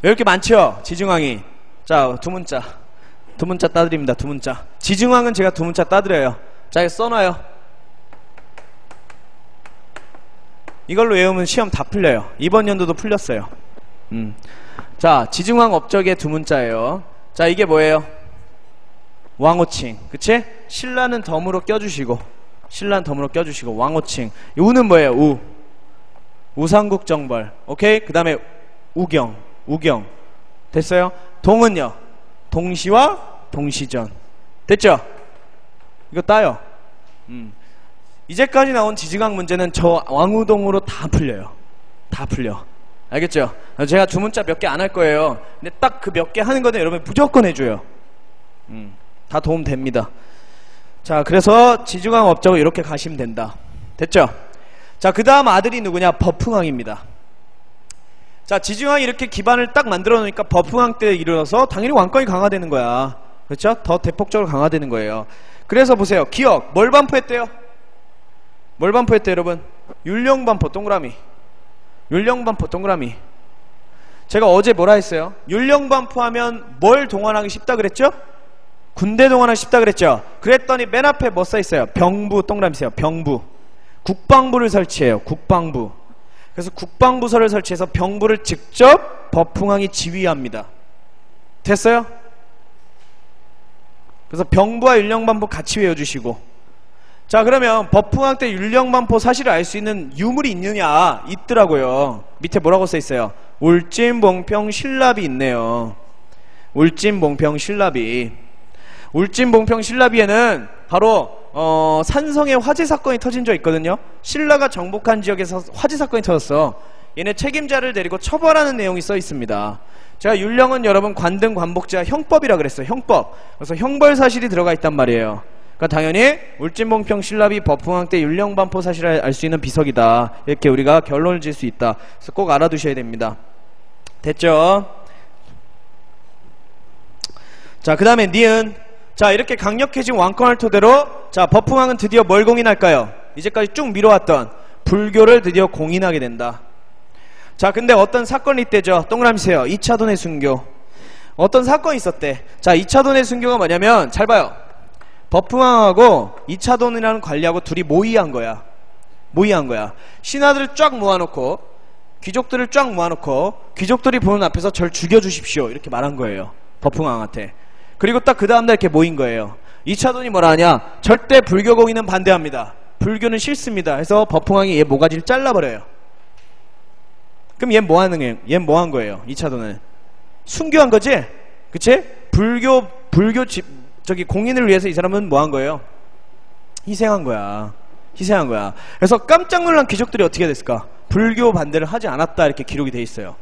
왜 이렇게 많죠? 지증왕이. 자, 두 문자 따드립니다. 두 문자. 지증왕은 제가 두 문자 따드려요. 자, 이거 써놔요. 이걸로 외우면 시험 다 풀려요. 이번 연도도 풀렸어요. 자, 지증왕 업적의 두 문자예요. 자, 이게 뭐예요? 왕호칭. 그치? 신라는 덤으로 껴주시고, 왕호칭. 우는 뭐예요? 우. 우상국정벌. 오케이? 그 다음에 우경. 됐어요? 동은요? 동시와 동시전. 됐죠? 이거 따요. 이제까지 나온 지증왕 문제는 저 왕우동으로 다 풀려요. 다 풀려. 알겠죠? 제가 두 문자 몇 개 안 할 거예요. 근데 딱 그 몇 개 하는 거는 여러분 무조건 해줘요. 다 도움 됩니다. 자, 그래서 지증왕 업적을 이렇게 가시면 된다. 됐죠? 자, 그 다음 아들이 누구냐? 버풍왕입니다. 자, 지증왕이 이렇게 기반을 딱 만들어 놓으니까 버풍왕 때 이르러서 당연히 왕권이 강화되는 거야. 그렇죠? 더 대폭적으로 강화되는 거예요. 그래서 보세요. 기억. 뭘 반포했대요? 뭘 반포했대요, 여러분? 율령반포 동그라미. 율령반포 동그라미. 제가 어제 뭐라 했어요? 율령반포 하면 뭘 동원하기 쉽다 그랬죠? 군대 동원하기 쉽다 그랬죠? 그랬더니 맨 앞에 뭐 써있어요? 병부 동그라미 세요. 병부. 국방부를 설치해요. 국방부. 그래서 국방부서를 설치해서 병부를 직접 버풍왕이 지휘합니다. 됐어요? 그래서 병부와 율령반포 같이 외워주시고. 자, 그러면 버풍왕 때 율령반포 사실을 알 수 있는 유물이 있느냐? 있더라고요. 밑에 뭐라고 써있어요? 울진봉평 신라비 있네요. 울진봉평 신라비. 울진봉평 신라비에는 바로 산성에 화재 사건이 터진 적 있거든요. 신라가 정복한 지역에서 화재 사건이 터졌어. 얘네 책임자를 데리고 처벌하는 내용이 써 있습니다. 제가 율령은 여러분 관등 관복자 형법이라 그랬어요. 형법. 그래서 형벌 사실이 들어가 있단 말이에요. 그러니까 당연히 울진봉평 신라비 버풍왕 때 율령반포 사실을 알 수 있는 비석이다. 이렇게 우리가 결론을 지을 수 있다. 그래서 꼭 알아두셔야 됩니다. 됐죠? 자, 그 다음에 니은. 자, 이렇게 강력해진 왕권을 토대로 자, 버풍왕은 드디어 뭘 공인할까요? 이제까지 쭉 미뤄왔던 불교를 드디어 공인하게 된다. 자, 근데 어떤 사건이 있대죠. 동그라미 세요. 이차돈의 순교. 어떤 사건이 있었대. 자, 이차돈의 순교가 뭐냐면 잘 봐요. 법흥왕하고 이차돈이라는 관리하고 둘이 모의한 거야. 신하들을 쫙 모아놓고 귀족들을 쫙 모아놓고 귀족들이 보는 앞에서 절 죽여주십시오 이렇게 말한 거예요. 법흥왕한테. 그리고 딱 그 다음날 이렇게 모인 거예요. 이차돈이 뭐라 하냐. 절대 불교 공인은 반대합니다. 불교는 싫습니다. 해서 법흥왕이 얘 모가지를 잘라버려요. 그럼 얘 뭐 한 거예요? 이차돈은 순교한 거지? 그치? 불교 공인을 위해서 이 사람은 뭐 한 거예요? 희생한 거야. 그래서 깜짝 놀란 귀족들이 어떻게 됐을까? 불교 반대를 하지 않았다 이렇게 기록이 돼 있어요.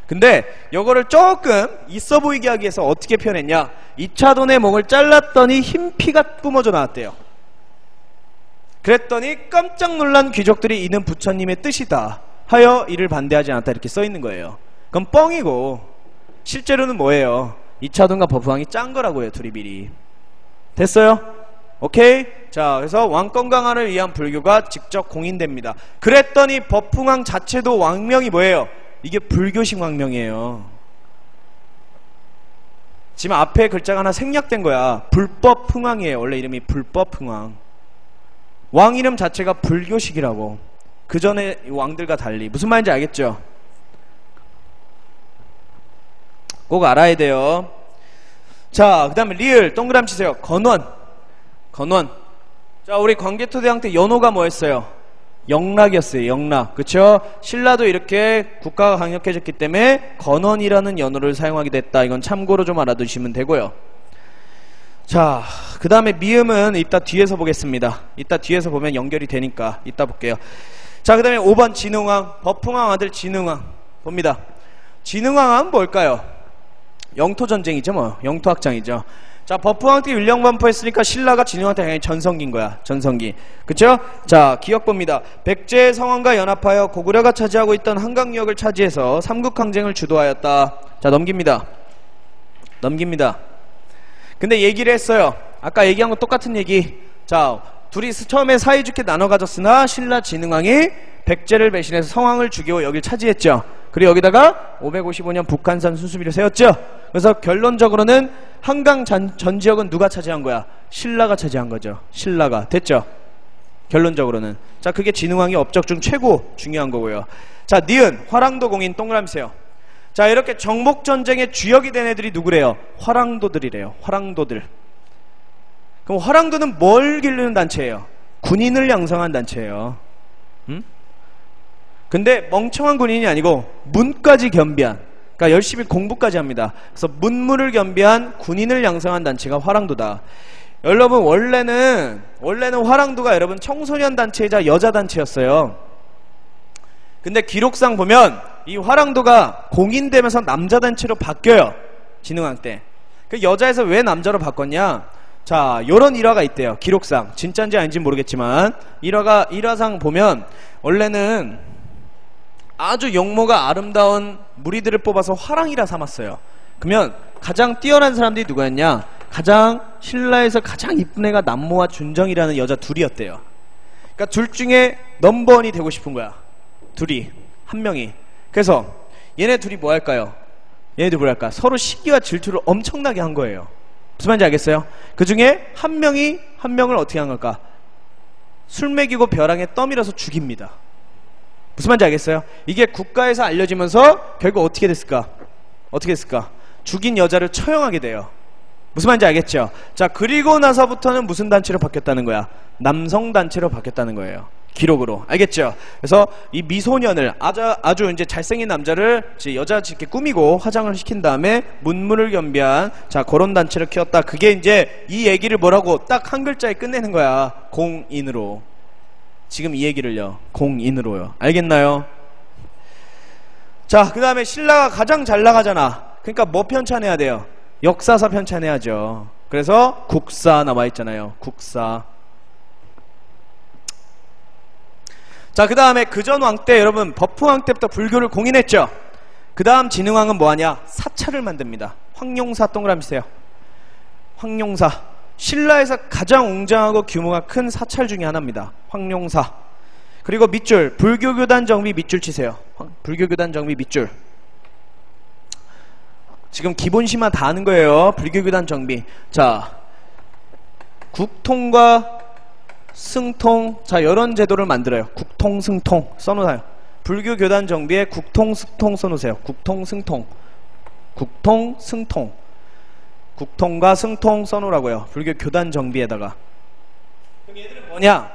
근데 이거를 조금 있어 보이게 하기 위해서 어떻게 표현했냐? 이차돈의 목을 잘랐더니 흰 피가 뿜어져 나왔대요. 그랬더니 깜짝 놀란 귀족들이 이는 부처님의 뜻이다 하여 이를 반대하지 않았다 이렇게 써 있는 거예요. 그럼 뻥이고 실제로는 뭐예요? 이차돈과 법흥왕이 짠 거라고요. 둘이 미리. 됐어요? 오케이? 자, 그래서 왕권 강화를 위한 불교가 직접 공인됩니다. 그랬더니 법흥왕 자체도 왕명이 뭐예요? 이게 불교식 왕명이에요. 지금 앞에 글자가 하나 생략된 거야. 불법흥왕이에요. 원래 이름이 불법흥왕. 왕 이름 자체가 불교식이라고. 그 전에 왕들과 달리. 무슨 말인지 알겠죠? 꼭 알아야 돼요. 자, 그 다음에 리을 동그라미 치세요. 건원. 자, 우리 광개토대왕 때 연호가 뭐였어요? 영락이었어요. 영락. 그쵸? 신라도 이렇게 국가가 강력해졌기 때문에 건원이라는 연호를 사용하게 됐다. 이건 참고로 좀 알아두시면 되고요. 자, 그 다음에 미음은 이따 뒤에서 보겠습니다. 이따 뒤에서 보면 연결이 되니까 이따 볼게요. 자, 그 다음에 5번 진흥왕. 법흥왕 아들 진흥왕 봅니다. 진흥왕은 뭘까요? 영토전쟁이죠. 뭐 영토확장이죠. 자, 법흥왕 때 율령반포했으니까 신라가 진흥왕 때 당연히 전성기인 거야. 전성기. 그쵸? 자, 기억 봅니다. 백제의 성왕과 연합하여 고구려가 차지하고 있던 한강유역을 차지해서 삼국항쟁을 주도하였다. 자, 넘깁니다. 근데 얘기를 했어요. 아까 얘기한 거 똑같은 얘기. 자, 둘이 처음에 사이좋게 나눠 가졌으나 신라 진흥왕이 백제를 배신해서 성왕을 죽이고 여길 차지했죠. 그리고 여기다가 555년 북한산 순수비를 세웠죠. 그래서 결론적으로는 한강 전 지역은 누가 차지한 거야? 신라가 차지한 거죠. 신라가. 됐죠? 결론적으로는. 자, 그게 진흥왕이 업적 중 최고 중요한 거고요. 자, 니은 화랑도 공인 동그라미 세요. 자, 이렇게 정복전쟁의 주역이 된 애들이 누구래요? 화랑도들이래요. 화랑도들. 그럼 화랑도는 뭘 기르는 단체예요? 군인을 양성한 단체예요. 근데 멍청한 군인이 아니고 문까지 겸비한, 그러니까 열심히 공부까지 합니다. 그래서 문무를 겸비한 군인을 양성한 단체가 화랑도다. 여러분 원래는 화랑도가 여러분 청소년 단체이자 여자 단체였어요. 근데 기록상 보면 이 화랑도가 공인되면서 남자 단체로 바뀌어요. 진흥왕 때. 그 여자에서 왜 남자로 바꿨냐? 자, 요런 일화가 있대요. 기록상. 진짜인지 아닌지 모르겠지만 일화상 보면 원래는 아주 용모가 아름다운 무리들을 뽑아서 화랑이라 삼았어요. 그러면 가장 뛰어난 사람들이 누구였냐? 신라에서 가장 이쁜 애가 남모와 준정이라는 여자 둘이었대요. 그러니까 둘 중에 넘버원이 되고 싶은 거야. 둘이. 한 명이. 그래서 얘네 둘이 뭐 할까요? 얘네들 뭐 할까? 서로 시기와 질투를 엄청나게 한 거예요. 무슨 말인지 알겠어요? 그 중에 한 명이 한 명을 어떻게 한 걸까? 술 먹이고 벼랑에 떠밀어서 죽입니다. 무슨 말인지 알겠어요? 이게 국가에서 알려지면서 결국 어떻게 됐을까? 죽인 여자를 처형하게 돼요. 무슨 말인지 알겠죠? 자, 그리고 나서부터는 무슨 단체로 바뀌었다는 거야? 남성 단체로 바뀌었다는 거예요. 기록으로. 알겠죠? 그래서 이 미소년을 아주 이제 잘생긴 남자를 이제 여자같이 이렇게 꾸미고 화장을 시킨 다음에 문무를 겸비한 자, 그런 단체를 키웠다. 그게 이제 이 얘기를 뭐라고 딱 한 글자에 끝내는 거야. 공인으로. 지금 이 얘기를요. 공인으로요. 알겠나요? 자, 그 다음에 신라가 가장 잘 나가잖아. 그러니까 뭐 편찬해야 돼요? 역사사 편찬해야죠. 그래서 국사 나와있잖아요. 국사. 자, 그 다음에 그전왕 때 여러분 법흥왕 때부터 불교를 공인했죠. 그 다음 진흥왕은 뭐하냐? 사찰을 만듭니다. 황룡사 동그라미 세요. 황룡사. 신라에서 가장 웅장하고 규모가 큰 사찰 중에 하나입니다. 황룡사. 그리고 밑줄, 불교교단 정비 밑줄 치세요. 불교교단 정비 밑줄. 지금 기본시만 다 하는 거예요. 불교교단 정비. 자, 국통과 승통. 자, 이런 제도를 만들어요. 국통, 승통 써놓아요. 불교교단 정비에 국통, 승통 써놓으세요. 국통, 승통. 국통, 승통. 국통과 승통 써놓으라고요. 불교교단 정비에다가. 그럼 얘들은 뭐냐?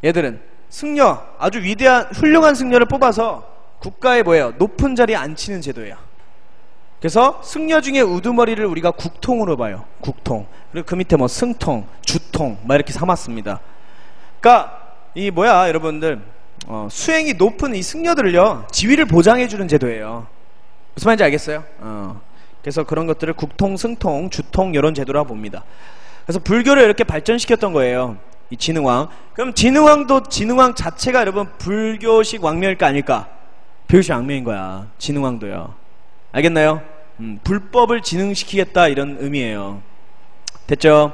얘들은 승려, 아주 위대한 훌륭한 승려를 뽑아서 국가에 뭐예요? 높은 자리에 앉히는 제도예요. 그래서 승려 중에 우두머리를 우리가 국통으로 봐요. 국통. 그리고 그 밑에 뭐 승통, 주통 막 이렇게 삼았습니다. 그러니까 이 뭐야 여러분들, 수행이 높은 이 승려들을요 지위를 보장해주는 제도예요. 무슨 말인지 알겠어요? 그래서 그런 것들을 국통, 승통, 주통 이런 제도라 봅니다. 그래서 불교를 이렇게 발전시켰던 거예요. 이 진흥왕. 그럼 진흥왕도 진흥왕 자체가 여러분 불교식 왕명일까 아닐까? 불교식 왕명인 거야. 진흥왕도요. 알겠나요? 불법을 진흥시키겠다 이런 의미예요. 됐죠?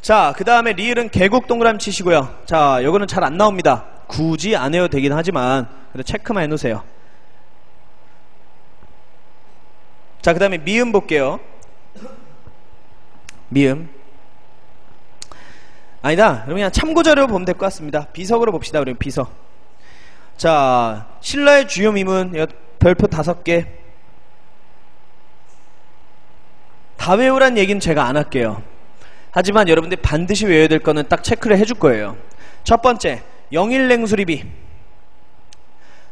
자, 그 다음에 리을은 계곡 동그라미 치시고요. 자, 요거는 잘 안 나옵니다. 굳이 안 해도 되긴 하지만 그래도 체크만 해놓으세요. 자, 그 다음에 미음 볼게요. 미음. 아니다. 그럼 그냥 참고자료 보면 될 것 같습니다. 비석으로 봅시다. 그러면 비석. 자, 신라의 주요 미문 별표 5개. 다 외우란 얘기는 제가 안 할게요. 하지만 여러분들이 반드시 외워야 될 거는 딱 체크를 해줄 거예요. 첫 번째, 영일냉수리비.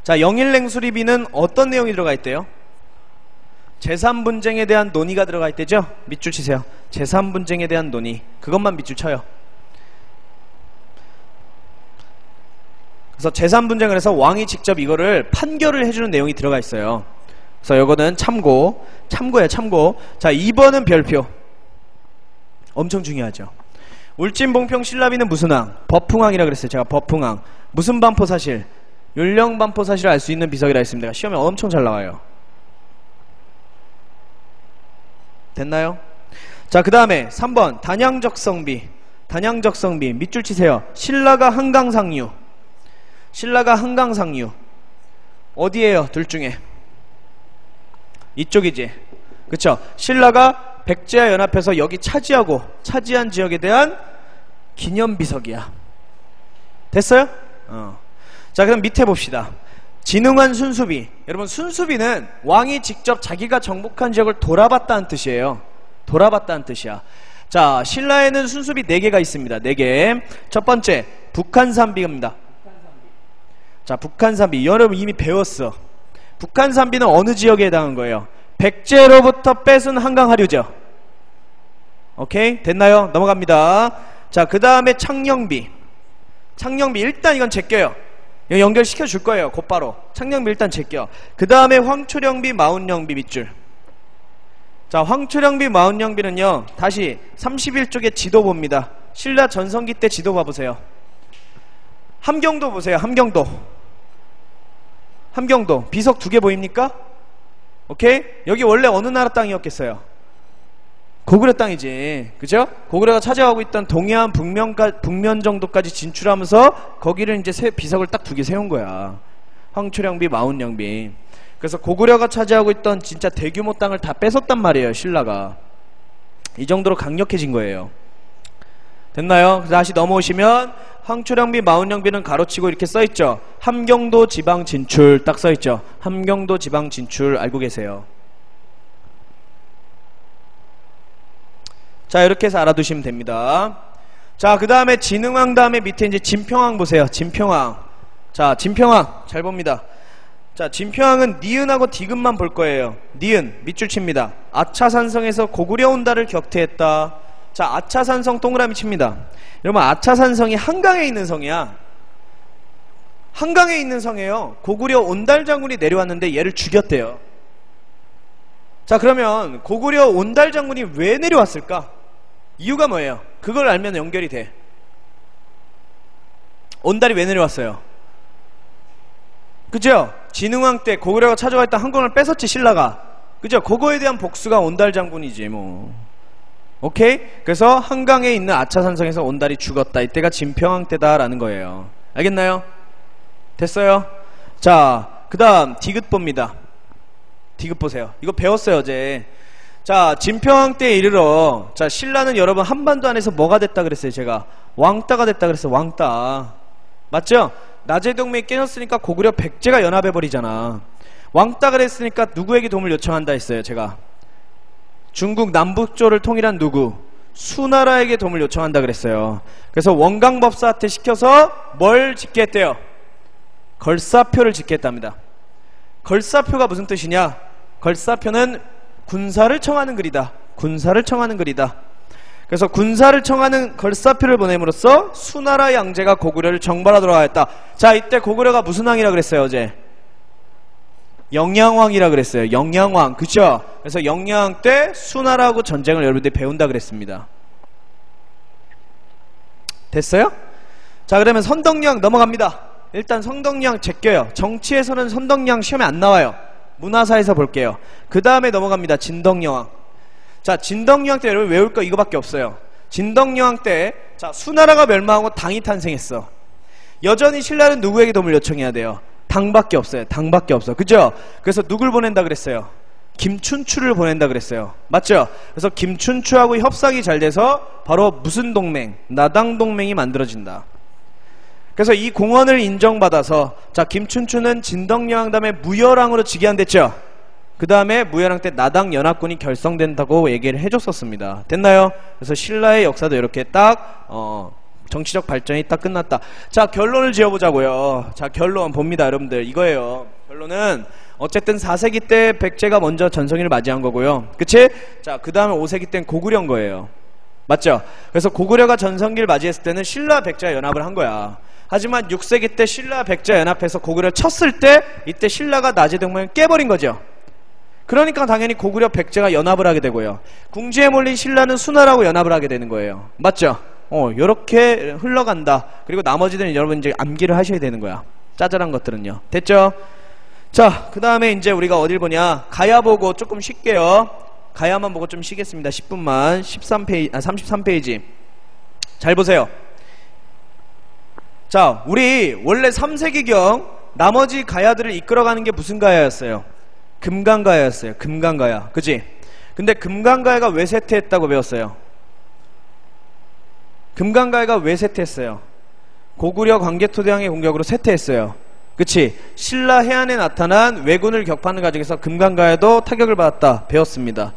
자, 영일냉수리비는 어떤 내용이 들어가 있대요? 재산분쟁에 대한 논의가 들어가 있대죠? 밑줄 치세요. 재산분쟁에 대한 논의. 그것만 밑줄 쳐요. 그래서 재산분쟁을 해서 왕이 직접 이거를 판결을 해주는 내용이 들어가 있어요. 그래서 이거는 참고예요, 참고. 자, 2번은 별표. 엄청 중요하죠. 울진봉평 신라비는 무슨 왕? 법흥왕이라 그랬어요. 제가 법흥왕. 무슨 반포사실? 율령반포사실을 알 수 있는 비석이라 했습니다. 시험에 엄청 잘 나와요. 됐나요? 자, 그 다음에 3번 단양적성비. 단양적성비 밑줄 치세요. 신라가 한강상류. 신라가 한강상류. 어디에요? 둘 중에 이쪽이지. 그쵸? 신라가 백제와 연합해서 여기 차지한 지역에 대한 기념비석이야. 됐어요? 자, 그럼 밑에 봅시다. 진흥한 순수비. 여러분, 순수비는 왕이 직접 자기가 정복한 지역을 돌아봤다는 뜻이에요. 돌아봤다는 뜻이야. 자, 신라에는 순수비 4개가 있습니다. 4개. 첫 번째, 북한산비입니다. 자, 북한산비. 여러분 이미 배웠어. 북한산비는 어느 지역에 해당한 거예요? 백제로부터 뺏은 한강하류죠. 오케이? 됐나요? 넘어갑니다. 자, 그 다음에 창녕비. 창녕비 일단 이건 제껴요. 이거 연결시켜 줄 거예요. 곧바로. 창녕비 일단 제껴. 그 다음에 황초령비, 마운령비 밑줄. 자, 황초령비, 마운령비는요 다시 31쪽에 지도 봅니다. 신라 전성기 때 지도 봐보세요. 함경도 보세요. 함경도. 함경도. 비석 2개 보입니까? 오케이? 여기 원래 어느 나라 땅이었겠어요? 고구려 땅이지. 그죠? 고구려가 차지하고 있던 동해안 북면 정도까지 진출하면서 거기를 이제 비석을 딱 2개 세운 거야. 황초령비, 마운령비. 그래서 고구려가 차지하고 있던 진짜 대규모 땅을 다 뺏었단 말이에요. 신라가. 이 정도로 강력해진 거예요. 됐나요? 다시 넘어오시면 황초령비, 마운령비는 가로치고 이렇게 써있죠. 함경도 지방 진출 딱 써있죠. 함경도 지방 진출 알고 계세요. 자, 이렇게 해서 알아두시면 됩니다. 자, 그 다음에 진흥왕 다음에 밑에 이제 진평왕 보세요. 진평왕. 자, 진평왕 잘 봅니다. 자, 진평왕은 니은하고 디귿만 볼 거예요. 니은 밑줄 칩니다. 아차산성에서 고구려 온달을 격퇴했다. 자, 아차산성 동그라미 칩니다. 여러분, 아차산성이 한강에 있는 성이야. 한강에 있는 성이에요. 고구려 온달 장군이 내려왔는데 얘를 죽였대요. 자, 그러면 고구려 온달 장군이 왜 내려왔을까? 이유가 뭐예요? 그걸 알면 연결이 돼. 온달이 왜 내려왔어요? 그죠? 진흥왕 때 고구려가 찾아가 있던 한강을 뺏었지, 신라가. 그죠? 그거에 대한 복수가 온달 장군이지 뭐. 오케이? 그래서 한강에 있는 아차산성에서 온달이 죽었다. 이때가 진평왕 때다라는 거예요. 알겠나요? 됐어요? 자, 그 다음 디귿보입니다. 디귿 보세요. 이거 배웠어요 어제. 자, 진평왕 때에 이르러, 자, 신라는 여러분 한반도 안에서 뭐가 됐다 그랬어요? 제가 왕따가 됐다 그랬어요. 왕따. 맞죠? 나제동맹이 깨졌으니까 고구려 백제가 연합해버리잖아. 왕따가 됐으니까 누구에게 도움을 요청한다 했어요? 제가 중국 남북조를 통일한 누구? 수나라에게 도움을 요청한다 그랬어요. 그래서 원강법사한테 시켜서 뭘 짓게 했대요? 걸사표를 짓게 했답니다. 걸사표가 무슨 뜻이냐? 걸사표는 군사를 청하는 글이다. 군사를 청하는 글이다. 그래서 군사를 청하는 걸사표를 보냄으로써 수나라 양제가 고구려를 정벌하도록 하였다. 자, 이때 고구려가 무슨 왕이라 그랬어요 어제? 영양왕이라 그랬어요. 영양왕. 그쵸? 그래서 영양왕 때 수나라하고 전쟁을 여러분들이 배운다 그랬습니다. 됐어요? 자, 그러면 선덕여왕 넘어갑니다. 일단 선덕여왕 제껴요. 정치에서는 선덕여왕 시험에 안 나와요. 문화사에서 볼게요. 그 다음에 넘어갑니다. 진덕여왕. 자, 진덕여왕 때 여러분 외울 거 이거밖에 없어요. 진덕여왕 때, 자, 수나라가 멸망하고 당이 탄생했어. 여전히 신라는 누구에게 도움을 요청해야 돼요? 당밖에 없어요. 당밖에 없어. 그죠? 그래서 누굴 보낸다 그랬어요? 김춘추를 보낸다 그랬어요. 맞죠? 그래서 김춘추하고 협상이 잘 돼서 바로 무슨 동맹? 나당 동맹이 만들어진다. 그래서 이 공헌을 인정받아서, 자, 김춘추는 진덕여왕 다음에 무열왕으로 즉위한댔죠? 그 다음에 무열왕 때 나당 연합군이 결성된다고 얘기를 해줬었습니다. 됐나요? 그래서 신라의 역사도 이렇게 딱 정치적 발전이 딱 끝났다. 자, 결론을 지어보자고요. 자, 결론 봅니다 여러분들. 이거예요. 결론은 어쨌든 4세기 때 백제가 먼저 전성기를 맞이한 거고요. 그치? 자, 그 다음에 5세기 때는 고구려인 거예요. 맞죠? 그래서 고구려가 전성기를 맞이했을 때는 신라 백제가 연합을 한 거야. 하지만 6세기 때 신라 백제 연합해서 고구려를 쳤을 때 이때 신라가 나제동맹을 깨버린 거죠. 그러니까 당연히 고구려 백제가 연합을 하게 되고요. 궁지에 몰린 신라는 수나라하고 연합을 하게 되는 거예요. 맞죠? 요렇게 흘러간다. 그리고 나머지들은 여러분 이제 암기를 하셔야 되는 거야. 짜잘한 것들은요. 됐죠? 자, 그 다음에 이제 우리가 어딜 보냐? 가야 보고 조금 쉴게요. 가야만 보고 좀 쉬겠습니다. 10분만. 33페이지. 잘 보세요. 자, 우리 원래 3세기경 나머지 가야들을 이끌어가는 게 무슨 가야였어요? 금강가야였어요. 금강가야. 그치? 근데 금강가야가 왜 쇠퇴했다고 배웠어요? 금강가야가 왜 쇠퇴했어요? 고구려 광개토대왕의 공격으로 쇠퇴했어요. 그치? 신라 해안에 나타난 왜군을 격파하는 과정에서 금강가야도 타격을 받았다 배웠습니다.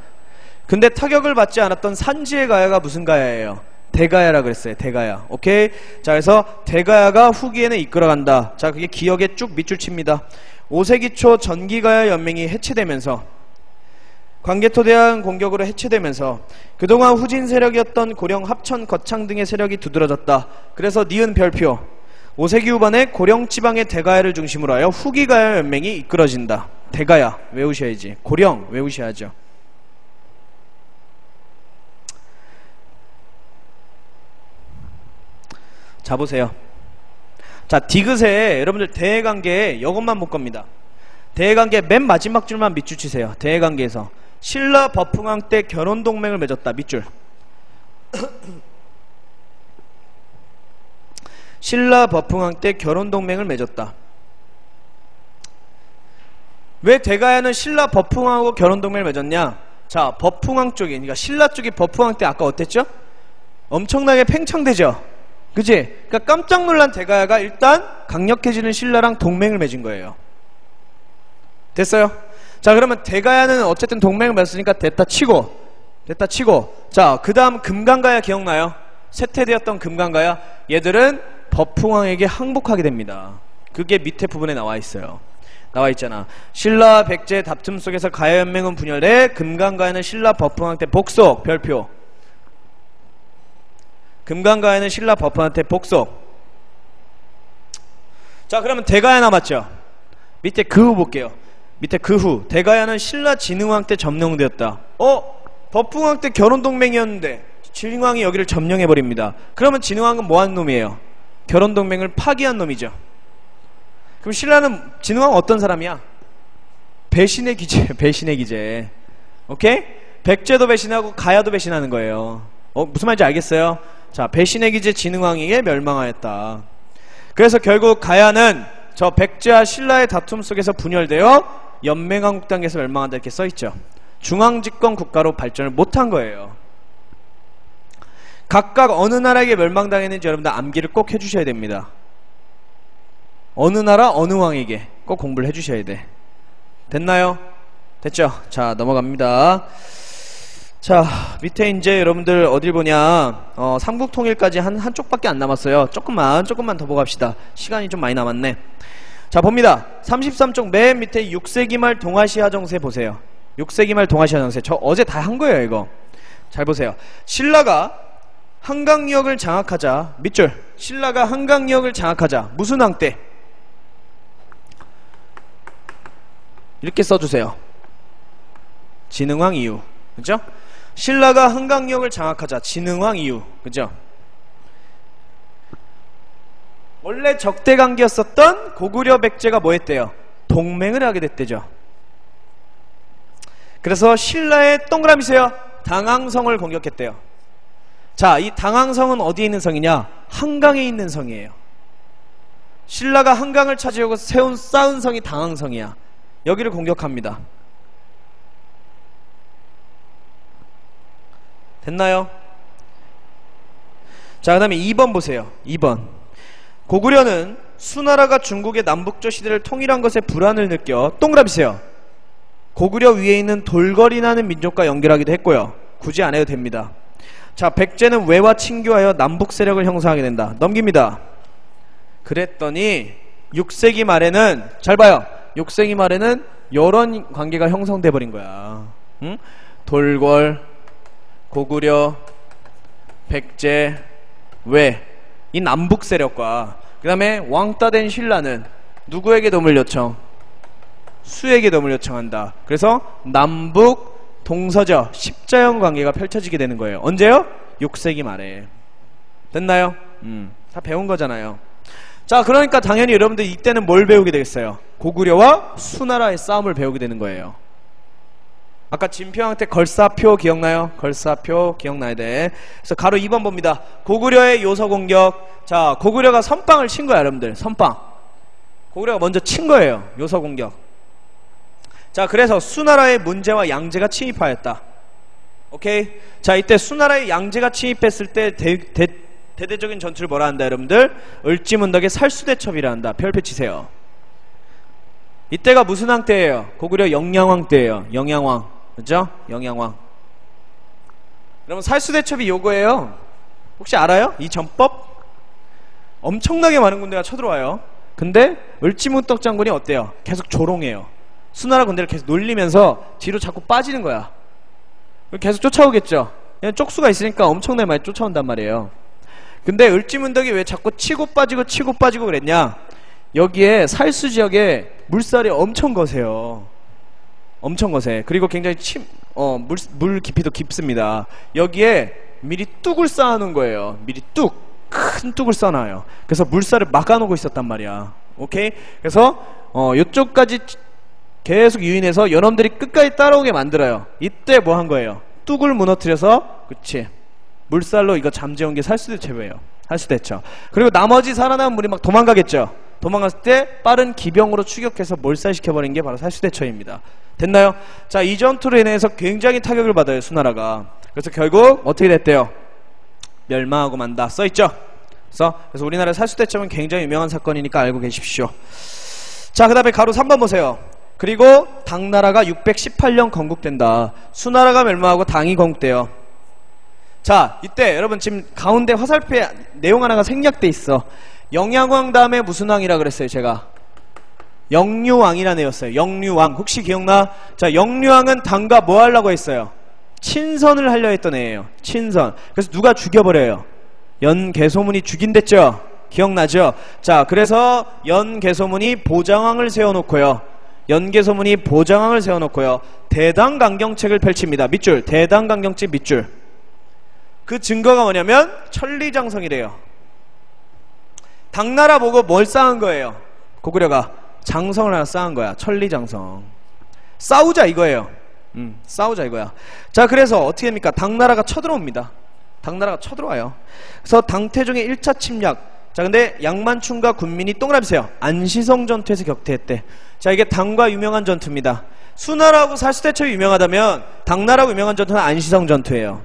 근데 타격을 받지 않았던 산지의 가야가 무슨 가야예요? 대가야라 그랬어요. 대가야. 오케이? 자, 그래서 대가야가 후기에는 이끌어간다. 자, 그게 기억에 쭉 밑줄 칩니다. 5세기 초 전기가야 연맹이 해체되면서, 광개토대왕 공격으로 해체되면서 그동안 후진 세력이었던 고령, 합천, 거창 등의 세력이 두드러졌다. 그래서 니은 별표 5세기 후반에 고령 지방의 대가야를 중심으로 하여 후기가야 연맹이 이끌어진다. 대가야 외우셔야지. 고령 외우셔야죠. 자, 보세요. 자, 디귿에 여러분들 대해관계에 이것만 볼 겁니다. 대해관계 맨 마지막 줄만 밑줄 치세요. 대해관계에서 신라 버풍왕 때 결혼동맹을 맺었다. 밑줄. 신라 버풍왕 때 결혼동맹을 맺었다. 왜 대가야는 신라 버풍왕하고 결혼동맹을 맺었냐? 자, 버풍왕 쪽이, 그러니까 신라 쪽이 버풍왕 때 아까 어땠죠? 엄청나게 팽창되죠? 그치? 그러니까 깜짝 놀란 대가야가 일단 강력해지는 신라랑 동맹을 맺은 거예요. 됐어요? 자, 그러면 대가야는 어쨌든 동맹을 맺었으니까 됐다 치고, 자, 그 다음 금강가야 기억나요? 쇠퇴되었던 금강가야. 얘들은 버풍왕에게 항복하게 됩니다. 그게 밑에 부분에 나와 있어요. 나와 있잖아. 신라 백제 다툼 속에서 가야 연맹은 분열돼 금강가야는 신라 버풍왕 때 복속. 별표. 금강가야는 신라 버풍왕한테 복속. 자, 그러면 대가야 남았죠. 밑에 그 후 볼게요. 밑에 그 후 대가야는 신라 진흥왕 때 점령되었다. 버풍왕 때 결혼동맹이었는데 진흥왕이 여기를 점령해버립니다. 그러면 진흥왕은 뭐한 놈이에요? 결혼동맹을 파기한 놈이죠. 그럼 신라는 진흥왕 어떤 사람이야? 배신의 기제. 배신의 기제. 오케이? 백제도 배신하고 가야도 배신하는 거예요. 무슨 말인지 알겠어요? 자, 배신의 기제 진흥왕에게 멸망하였다. 그래서 결국 가야는 저 백제와 신라의 다툼 속에서 분열되어 연맹왕국당에서 멸망한다 이렇게 써있죠. 중앙집권 국가로 발전을 못한 거예요. 각각 어느 나라에게 멸망당했는지 여러분들 암기를 꼭 해주셔야 됩니다. 어느 나라 어느 왕에게 꼭 공부를 해주셔야 돼. 됐나요? 됐죠? 자, 넘어갑니다. 자, 밑에 이제 여러분들 어딜 보냐, 삼국통일까지 한쪽밖에 안 남았어요. 조금만 더 보고 갑시다. 시간이 좀 많이 남았네. 자, 봅니다. 33쪽 맨 밑에 6세기 말 동아시아 정세 보세요. 6세기 말 동아시아 정세. 저 어제 다 한 거예요, 이거. 잘 보세요. 신라가 한강역을 장악하자, 밑줄. 신라가 한강역을 장악하자. 무슨 왕 때? 이렇게 써주세요. 진흥왕 이후. 그죠? 신라가 한강역을 장악하자. 진흥왕 이후. 그죠? 원래 적대관계였었던 고구려 백제가 뭐 했대요? 동맹을 하게 됐대죠. 그래서 신라의 동그라미 세요. 당항성을 공격했대요. 자, 이 당항성은 어디에 있는 성이냐? 한강에 있는 성이에요. 신라가 한강을 차지하고 쌓은 성이 당항성이야. 여기를 공격합니다. 됐나요? 자, 그 다음에 2번 보세요. 2번. 고구려는 수나라가 중국의 남북조 시대를 통일한 것에 불안을 느껴 동그라미 세요. 고구려 위에 있는 돌거리나는 민족과 연결하기도 했고요. 굳이 안 해도 됩니다. 자, 백제는 외와 친교하여 남북 세력을 형성하게 된다. 넘깁니다. 그랬더니 6세기 말에는, 잘 봐요. 6세기 말에는 이런 관계가 형성돼 버린 거야. 응? 돌궐, 고구려, 백제, 외, 이 남북 세력과 그 다음에 왕따 된 신라는 누구에게 도움을 요청? 수에게 도움을 요청한다. 그래서 남북 동서저 십자형 관계가 펼쳐지게 되는 거예요. 언제요? 6세기 말에. 됐나요? 다 배운 거잖아요. 자, 그러니까 당연히 여러분들 이때는 뭘 배우게 되겠어요? 고구려와 수나라의 싸움을 배우게 되는 거예요. 아까 진표왕 때 걸사표 기억나요? 걸사표 기억나야 돼. 그래서 가로 2번 봅니다. 고구려의 요서 공격. 자, 고구려가 선빵을 친 거야, 여러분들. 선빵. 고구려가 먼저 친 거예요. 요서 공격. 자, 그래서 수나라의 문제와 양제가 침입하였다. 오케이? 자, 이때 수나라의 양제가 침입했을 때 대대적인 전투를 뭐라 한다, 여러분들? 을지문덕의 살수대첩이라 한다. 별표 치세요. 이때가 무슨 왕 때예요? 고구려 영양왕 때예요. 영양왕. 그죠? 영양왕. 여러분, 살수대첩이 요거예요. 혹시 알아요? 이 전법? 엄청나게 많은 군대가 쳐들어와요. 근데 을지문덕 장군이 어때요? 계속 조롱해요. 수나라 군대를 계속 놀리면서 뒤로 자꾸 빠지는 거야. 계속 쫓아오겠죠. 그냥 쪽수가 있으니까 엄청나게 많이 쫓아온단 말이에요. 근데 을지문덕이 왜 자꾸 치고 빠지고 그랬냐? 여기에 살수 지역에 물살이 엄청 거세요. 엄청 거세. 그리고 굉장히 물 깊이도 깊습니다. 여기에 미리 뚝을 쌓아놓은 거예요. 미리 큰 뚝을 쌓아놔요. 그래서 물살을 막아놓고 있었단 말이야. 오케이? 그래서 요쪽까지 계속 유인해서 여러분들이 끝까지 따라오게 만들어요. 이때 뭐 한 거예요? 뚝을 무너뜨려서, 그치, 물살로 이거 잠재운 게 살수대첩이에요. 살수대첩. 그리고 나머지 살아남은 물이 막 도망가겠죠. 도망갔을 때 빠른 기병으로 추격해서 몰살시켜버린 게 바로 살수대첩입니다. 됐나요? 자, 이 전투로 인해서 굉장히 타격을 받아요, 수나라가. 그래서 결국 어떻게 됐대요? 멸망하고 만다 써있죠. 그래서 우리나라의 살수대첩은 굉장히 유명한 사건이니까 알고 계십시오. 자, 그 다음에 가로 3번 보세요. 그리고 당나라가 618년 건국된다. 수나라가 멸망하고 당이 건국돼요. 자, 이때 여러분 지금 가운데 화살표에 내용 하나가 생략돼 있어. 영양왕 다음에 무슨 왕이라 그랬어요, 제가? 영유왕이라 내었어요. 영유왕. 혹시 기억나? 자, 영유왕은 당과 뭐 하려고 했어요? 친선을 하려 했던 애예요. 친선. 그래서 누가 죽여버려요? 연개소문이 죽인댔죠? 기억나죠? 자, 그래서 연개소문이 보장왕을 세워놓고요. 연개소문이 보장왕을 세워놓고요. 대당강경책을 펼칩니다. 밑줄. 대당강경책 밑줄. 그 증거가 뭐냐면 천리장성이래요. 당나라 보고 뭘 쌓은 거예요? 고구려가 장성을 하나 쌓은 거야. 천리장성. 싸우자 이거예요. 싸우자 이거야. 자, 그래서 어떻게 됩니까? 당나라가 쳐들어옵니다. 당나라가 쳐들어와요. 그래서 당태종의 1차 침략, 자, 근데 양만춘과 군민이 동그라미 세요. 안시성 전투에서 격퇴했대. 자, 이게 당과 유명한 전투입니다. 수나라하고 사시대첩이 유명하다면 당나라하고 유명한 전투는 안시성 전투예요.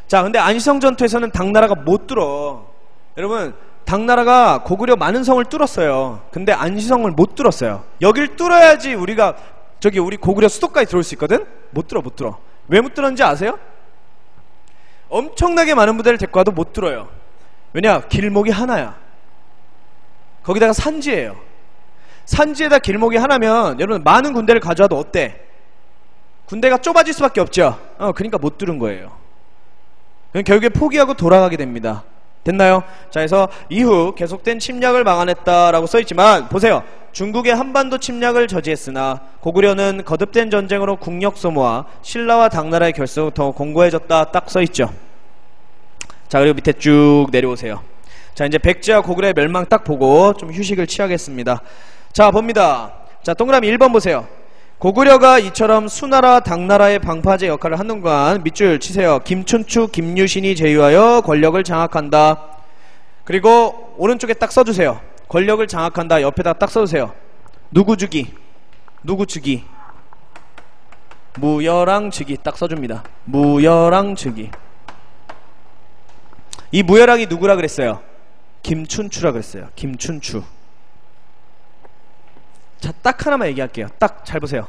자, 근데 안시성 전투에서는 당나라가 못 뚫어. 여러분, 당나라가 고구려 많은 성을 뚫었어요. 근데 안시성을 못 뚫었어요. 여길 뚫어야지 우리가 우리 고구려 수도까지 들어올 수 있거든? 못 뚫어. 왜 못 뚫었는지 아세요? 엄청나게 많은 부대를 데리고 와도 못 뚫어요. 왜냐? 길목이 하나야. 거기다가 산지예요. 산지에다 길목이 하나면 여러분 많은 군대를 가져와도 어때? 군대가 좁아질 수밖에 없죠. 그러니까 못 뚫은 거예요. 결국에 포기하고 돌아가게 됩니다. 됐나요? 자, 그래서 이후 계속된 침략을 막아냈다라고 써있지만 보세요. 중국의 한반도 침략을 저지했으나 고구려는 거듭된 전쟁으로 국력 소모와 신라와 당나라의 결속이 더 공고해졌다 딱 써있죠. 자, 그리고 밑에 쭉 내려오세요. 자, 이제 백제와 고구려의 멸망 딱 보고 좀 휴식을 취하겠습니다. 자, 봅니다. 자, 동그라미 1번 보세요. 고구려가 이처럼 수나라 당나라의 방파제 역할을 하는 동안 밑줄 치세요. 김춘추 김유신이 제위하여 권력을 장악한다. 그리고 오른쪽에 딱 써주세요. 권력을 장악한다. 옆에다 딱 써주세요. 누구 주기? 누구 주기? 무열왕 즉위 딱 써줍니다. 무열왕 즉위. 이 무열왕이 누구라 그랬어요? 김춘추라 그랬어요. 김춘추. 자, 딱 하나만 얘기할게요. 딱 잘 보세요.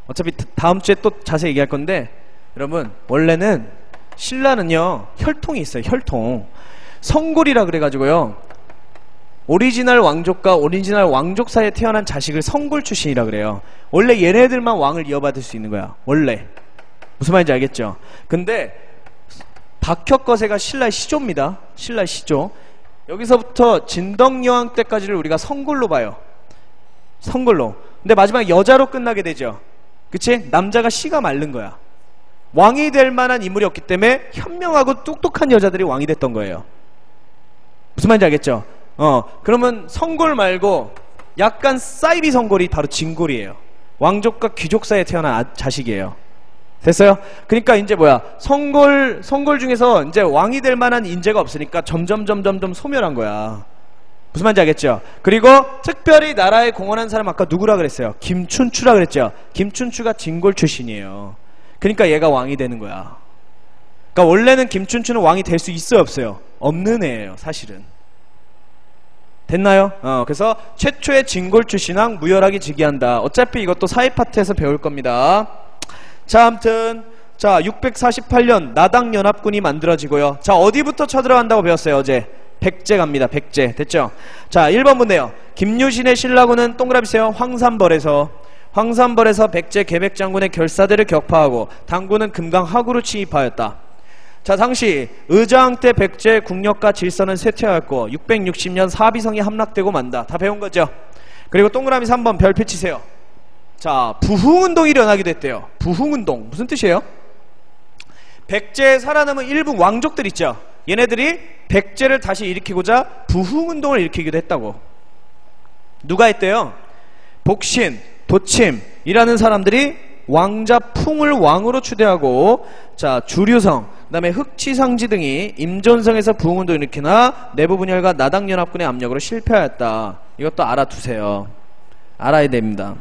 어차피 다음 주에 또 자세히 얘기할 건데 여러분, 원래는 신라는요 혈통이 있어요. 혈통. 성골이라 그래가지고요, 오리지널 왕족과 오리지널 왕족 사이에 태어난 자식을 성골 출신이라 그래요. 원래 얘네들만 왕을 이어받을 수 있는 거야. 원래. 무슨 말인지 알겠죠? 근데 박혁거세가 신라의 시조입니다. 신라의 시조. 여기서부터 진덕여왕 때까지를 우리가 성골로 봐요. 성골로. 근데 마지막에 여자로 끝나게 되죠. 그치? 남자가 씨가 마른 거야. 왕이 될 만한 인물이 없기 때문에 현명하고 똑똑한 여자들이 왕이 됐던 거예요. 무슨 말인지 알겠죠? 그러면 성골 말고 약간 사이비 성골이 바로 진골이에요. 왕족과 귀족 사이에 태어난 자식이에요. 됐어요? 그러니까 이제 뭐야, 성골 중에서 이제 왕이 될 만한 인재가 없으니까 점점 소멸한 거야. 무슨 말인지 알겠죠? 그리고 특별히 나라에 공헌한 사람 아까 누구라 그랬어요? 김춘추라 그랬죠? 김춘추가 진골 출신이에요. 그러니까 얘가 왕이 되는 거야. 그러니까 원래는 김춘추는 왕이 될 수 있어요, 없어요? 없는 애예요, 사실은. 됐나요? 그래서 최초의 진골 출신왕 무열하게 즉위한다. 어차피 이것도 사회 파트에서 배울 겁니다. 자, 아무튼 자, 648년 나당연합군이 만들어지고요. 자, 어디부터 쳐들어간다고 배웠어요, 어제? 백제 갑니다. 백제. 됐죠? 자, 1번 문제요. 김유신의 신라군은 동그라미 세요. 황산벌에서 백제 계백장군의 결사대를 격파하고 당군은 금강하구로 침입하였다. 자, 당시 의장 때 백제의 국력과 질서는 쇠퇴하였고 660년 사비성이 함락되고 만다. 다 배운 거죠? 그리고 동그라미 3번 별표 치세요. 자, 부흥운동이 일어나기도 했대요. 부흥운동 무슨 뜻이에요? 백제에 살아남은 일부 왕족들 있죠? 얘네들이 백제를 다시 일으키고자 부흥운동을 일으키기도 했다고. 누가 했대요? 복신, 도침이라는 사람들이 왕자 풍을 왕으로 추대하고, 자, 주류성, 그 다음에 흑치상지 등이 임존성에서 부흥운동을 일으키나 내부 분열과 나당연합군의 압력으로 실패하였다. 이것도 알아두세요. 알아야 됩니다.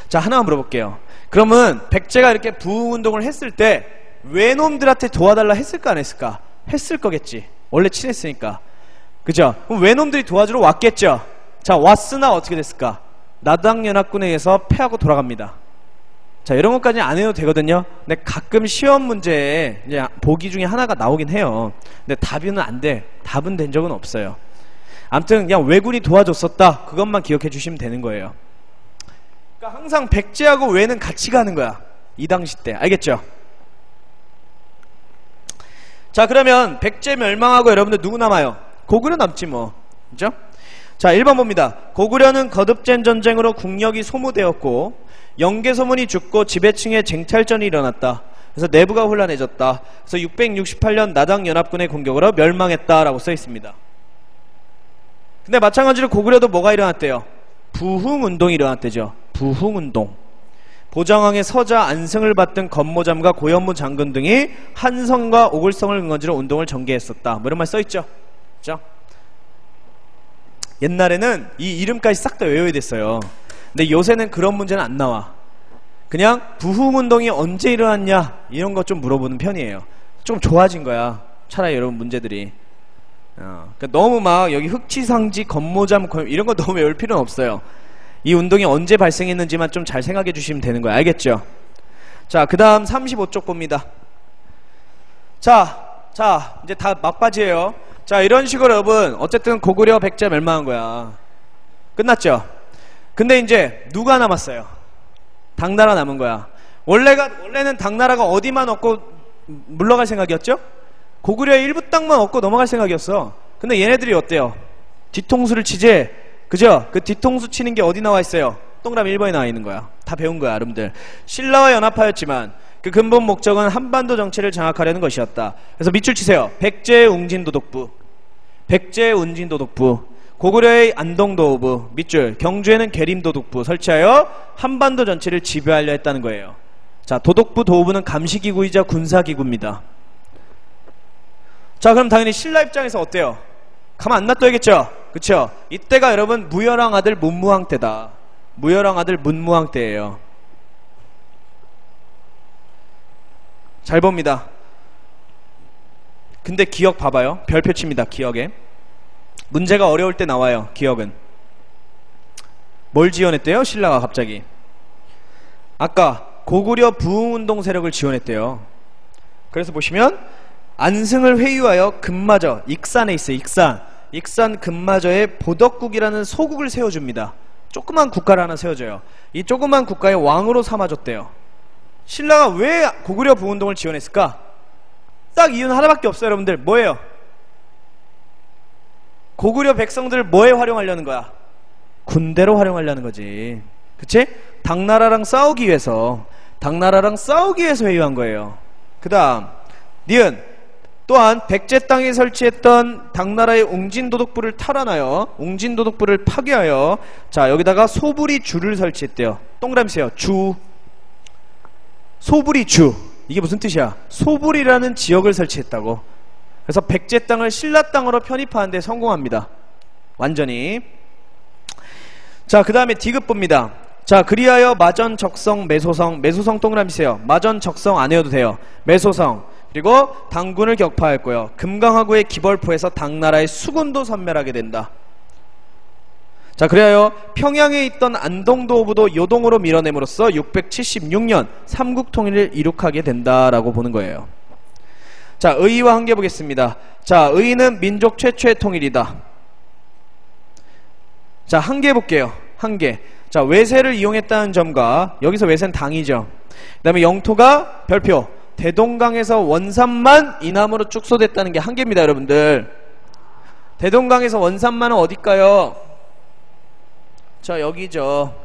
자, 하나만 물어볼게요. 그러면 백제가 이렇게 부흥운동을 했을 때 외놈들한테 도와달라 했을까 안 했을까? 했을 거겠지. 원래 친했으니까. 그죠? 그럼 외놈들이 도와주러 왔겠죠? 자, 왔으나 어떻게 됐을까? 나당연합군에 의해서 패하고 돌아갑니다. 자, 이런 것까지는 안 해도 되거든요. 근데 가끔 시험 문제에 이제 보기 중에 하나가 나오긴 해요. 근데 답은 안 돼. 답은 된 적은 없어요. 아무튼 그냥 왜군이 도와줬었다. 그것만 기억해 주시면 되는 거예요. 그러니까 항상 백제하고 외는 같이 가는 거야. 이 당시 때. 알겠죠? 자, 그러면 백제 멸망하고 여러분들 누구 남아요? 고구려 남지 뭐. 그죠? 자, 1번 봅니다. 고구려는 거듭된 전쟁으로 국력이 소모되었고 영계소문이 죽고 지배층의 쟁탈전이 일어났다. 그래서 내부가 혼란해졌다. 그래서 668년 나당연합군의 공격으로 멸망했다라고 써있습니다. 근데 마찬가지로 고구려도 뭐가 일어났대요? 부흥운동이 일어났대죠. 부흥운동. 보장왕의 서자 안승을 받든 건모잠과 고현무 장군 등이 한성과 오글성을 근거지로 운동을 전개했었다. 뭐 이런 말 써있죠. 그죠? 옛날에는 이 이름까지 싹 다 외워야 됐어요. 근데 요새는 그런 문제는 안 나와. 그냥 부흥운동이 언제 일어났냐 이런 거 좀 물어보는 편이에요. 좀 좋아진 거야. 차라리 여러분 문제들이. 그러니까 너무 막 여기 흑치상지 건모잠 이런 거 너무 외울 필요는 없어요. 이 운동이 언제 발생했는지만 좀 잘 생각해 주시면 되는 거예요. 알겠죠? 자, 그 다음 35쪽 봅니다. 자, 이제 다 막바지예요. 자, 이런 식으로 여러분 어쨌든 고구려 백제 멸망한 거야. 끝났죠? 근데 이제 누가 남았어요? 당나라 남은 거야. 원래는 당나라가 어디만 얻고 물러갈 생각이었죠? 고구려의 일부 땅만 얻고 넘어갈 생각이었어. 근데 얘네들이 어때요? 뒤통수를 치지? 그죠? 그 뒤통수 치는 게 어디 나와 있어요? 동그라미 1번에 나와 있는 거야. 다 배운 거야, 여러분들. 신라와 연합하였지만 그 근본 목적은 한반도 정치를 장악하려는 것이었다. 그래서 밑줄 치세요. 백제의 웅진도독부, 백제의 웅진도독부, 고구려의 안동도호부, 밑줄 경주에는 계림도독부 설치하여 한반도 전체를 지배하려 했다는 거예요. 자, 도독부, 도호부는 감시기구이자 군사기구입니다. 자, 그럼 당연히 신라 입장에서 어때요? 가만 안 놔둬야겠죠? 그쵸? 이때가 여러분 무열왕 아들 문무왕 때다. 무열왕 아들 문무왕 때예요. 잘 봅니다. 근데 기억 봐봐요. 별표 칩니다. 기억에 문제가 어려울 때 나와요. 기억은 뭘 지원했대요? 신라가 갑자기 아까 고구려 부흥운동 세력을 지원했대요. 그래서 보시면 안승을 회유하여 금마저, 익산에 있어요. 익산 금마저에 보덕국이라는 소국을 세워줍니다. 조그만 국가를 하나 세워줘요. 이 조그만 국가의 왕으로 삼아줬대요. 신라가 왜 고구려 부흥운동을 지원했을까? 딱 이유는 하나밖에 없어요. 여러분들 뭐예요? 고구려 백성들을 뭐에 활용하려는 거야? 군대로 활용하려는 거지. 그치? 당나라랑 싸우기 위해서 회유한 거예요. 그 다음 니은 또한 백제 땅에 설치했던 당나라의 웅진도독부를 탈환하여 웅진도독부를 파괴하여 자 여기다가 소부리 주를 설치했대요. 동그라미 세요. 주 소부리 주 이게 무슨 뜻이야? 소부리라는 지역을 설치했다고. 그래서 백제 땅을 신라 땅으로 편입하는 데 성공합니다. 완전히. 자, 그 다음에 디귿 봅니다. 자, 그리하여 마전, 적성, 매소성 동그라미 세요. 마전, 적성 안 해도 돼요. 매소성 그리고 당군을 격파했고요. 금강하구의 기벌포에서 당나라의 수군도 섬멸하게 된다. 자, 그리하여 평양에 있던 안동도호부도 요동으로 밀어냄으로써 676년 삼국통일을 이룩하게 된다라고 보는 거예요. 자, 의의와 한계 보겠습니다. 자, 의의는 민족 최초의 통일이다. 자, 한계 볼게요. 한계. 자, 외세를 이용했다는 점과 여기서 외세는 당이죠. 그 다음에 영토가 별표 대동강에서 원산만 이남으로 축소됐다는 게 한계입니다. 여러분들 대동강에서 원산만은 어딜까요? 자, 여기죠.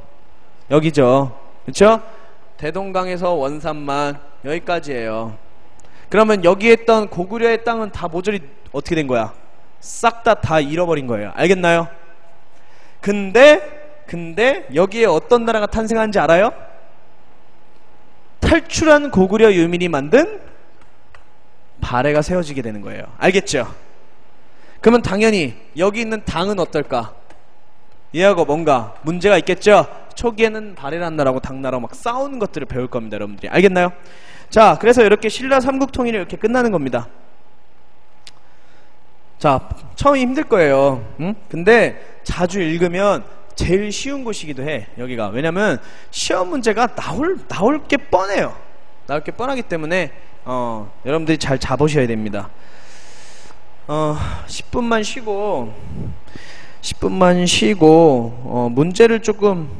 그쵸? 대동강에서 원산만 여기까지예요. 그러면 여기에 있던 고구려의 땅은 다 모조리 어떻게 된 거야? 싹 다 잃어버린 거예요. 알겠나요? 근데 여기에 어떤 나라가 탄생한지 알아요? 탈출한 고구려 유민이 만든 발해가 세워지게 되는 거예요. 알겠죠? 그러면 당연히 여기 있는 당은 어떨까? 얘하고 뭔가 문제가 있겠죠? 초기에는 발해란 나라고 당나라고 막 싸우는 것들을 배울 겁니다. 여러분들이 알겠나요? 자, 그래서 이렇게 신라 삼국통일이 이렇게 끝나는 겁니다. 자, 처음이 힘들 거예요. 응? 근데 자주 읽으면 제일 쉬운 곳이기도 해. 여기가. 왜냐면 시험 문제가 나올 게 뻔해요. 나올 게 뻔하기 때문에 여러분들이 잘 잡으셔야 됩니다. 10분만 쉬고 문제를 조금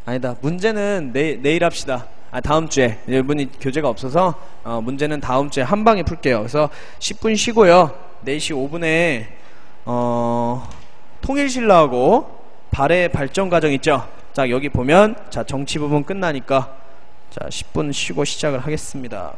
아니다. 문제는 내일 합시다. 다음 주에. 여러분이 교재가 없어서 문제는 다음 주에 한 방에 풀게요. 그래서 10분 쉬고요. 4시 5분에 통일신라하고 발해 발전 과정 있죠? 자, 여기 보면 자, 정치 부분 끝나니까 자, 10분 쉬고 시작을 하겠습니다.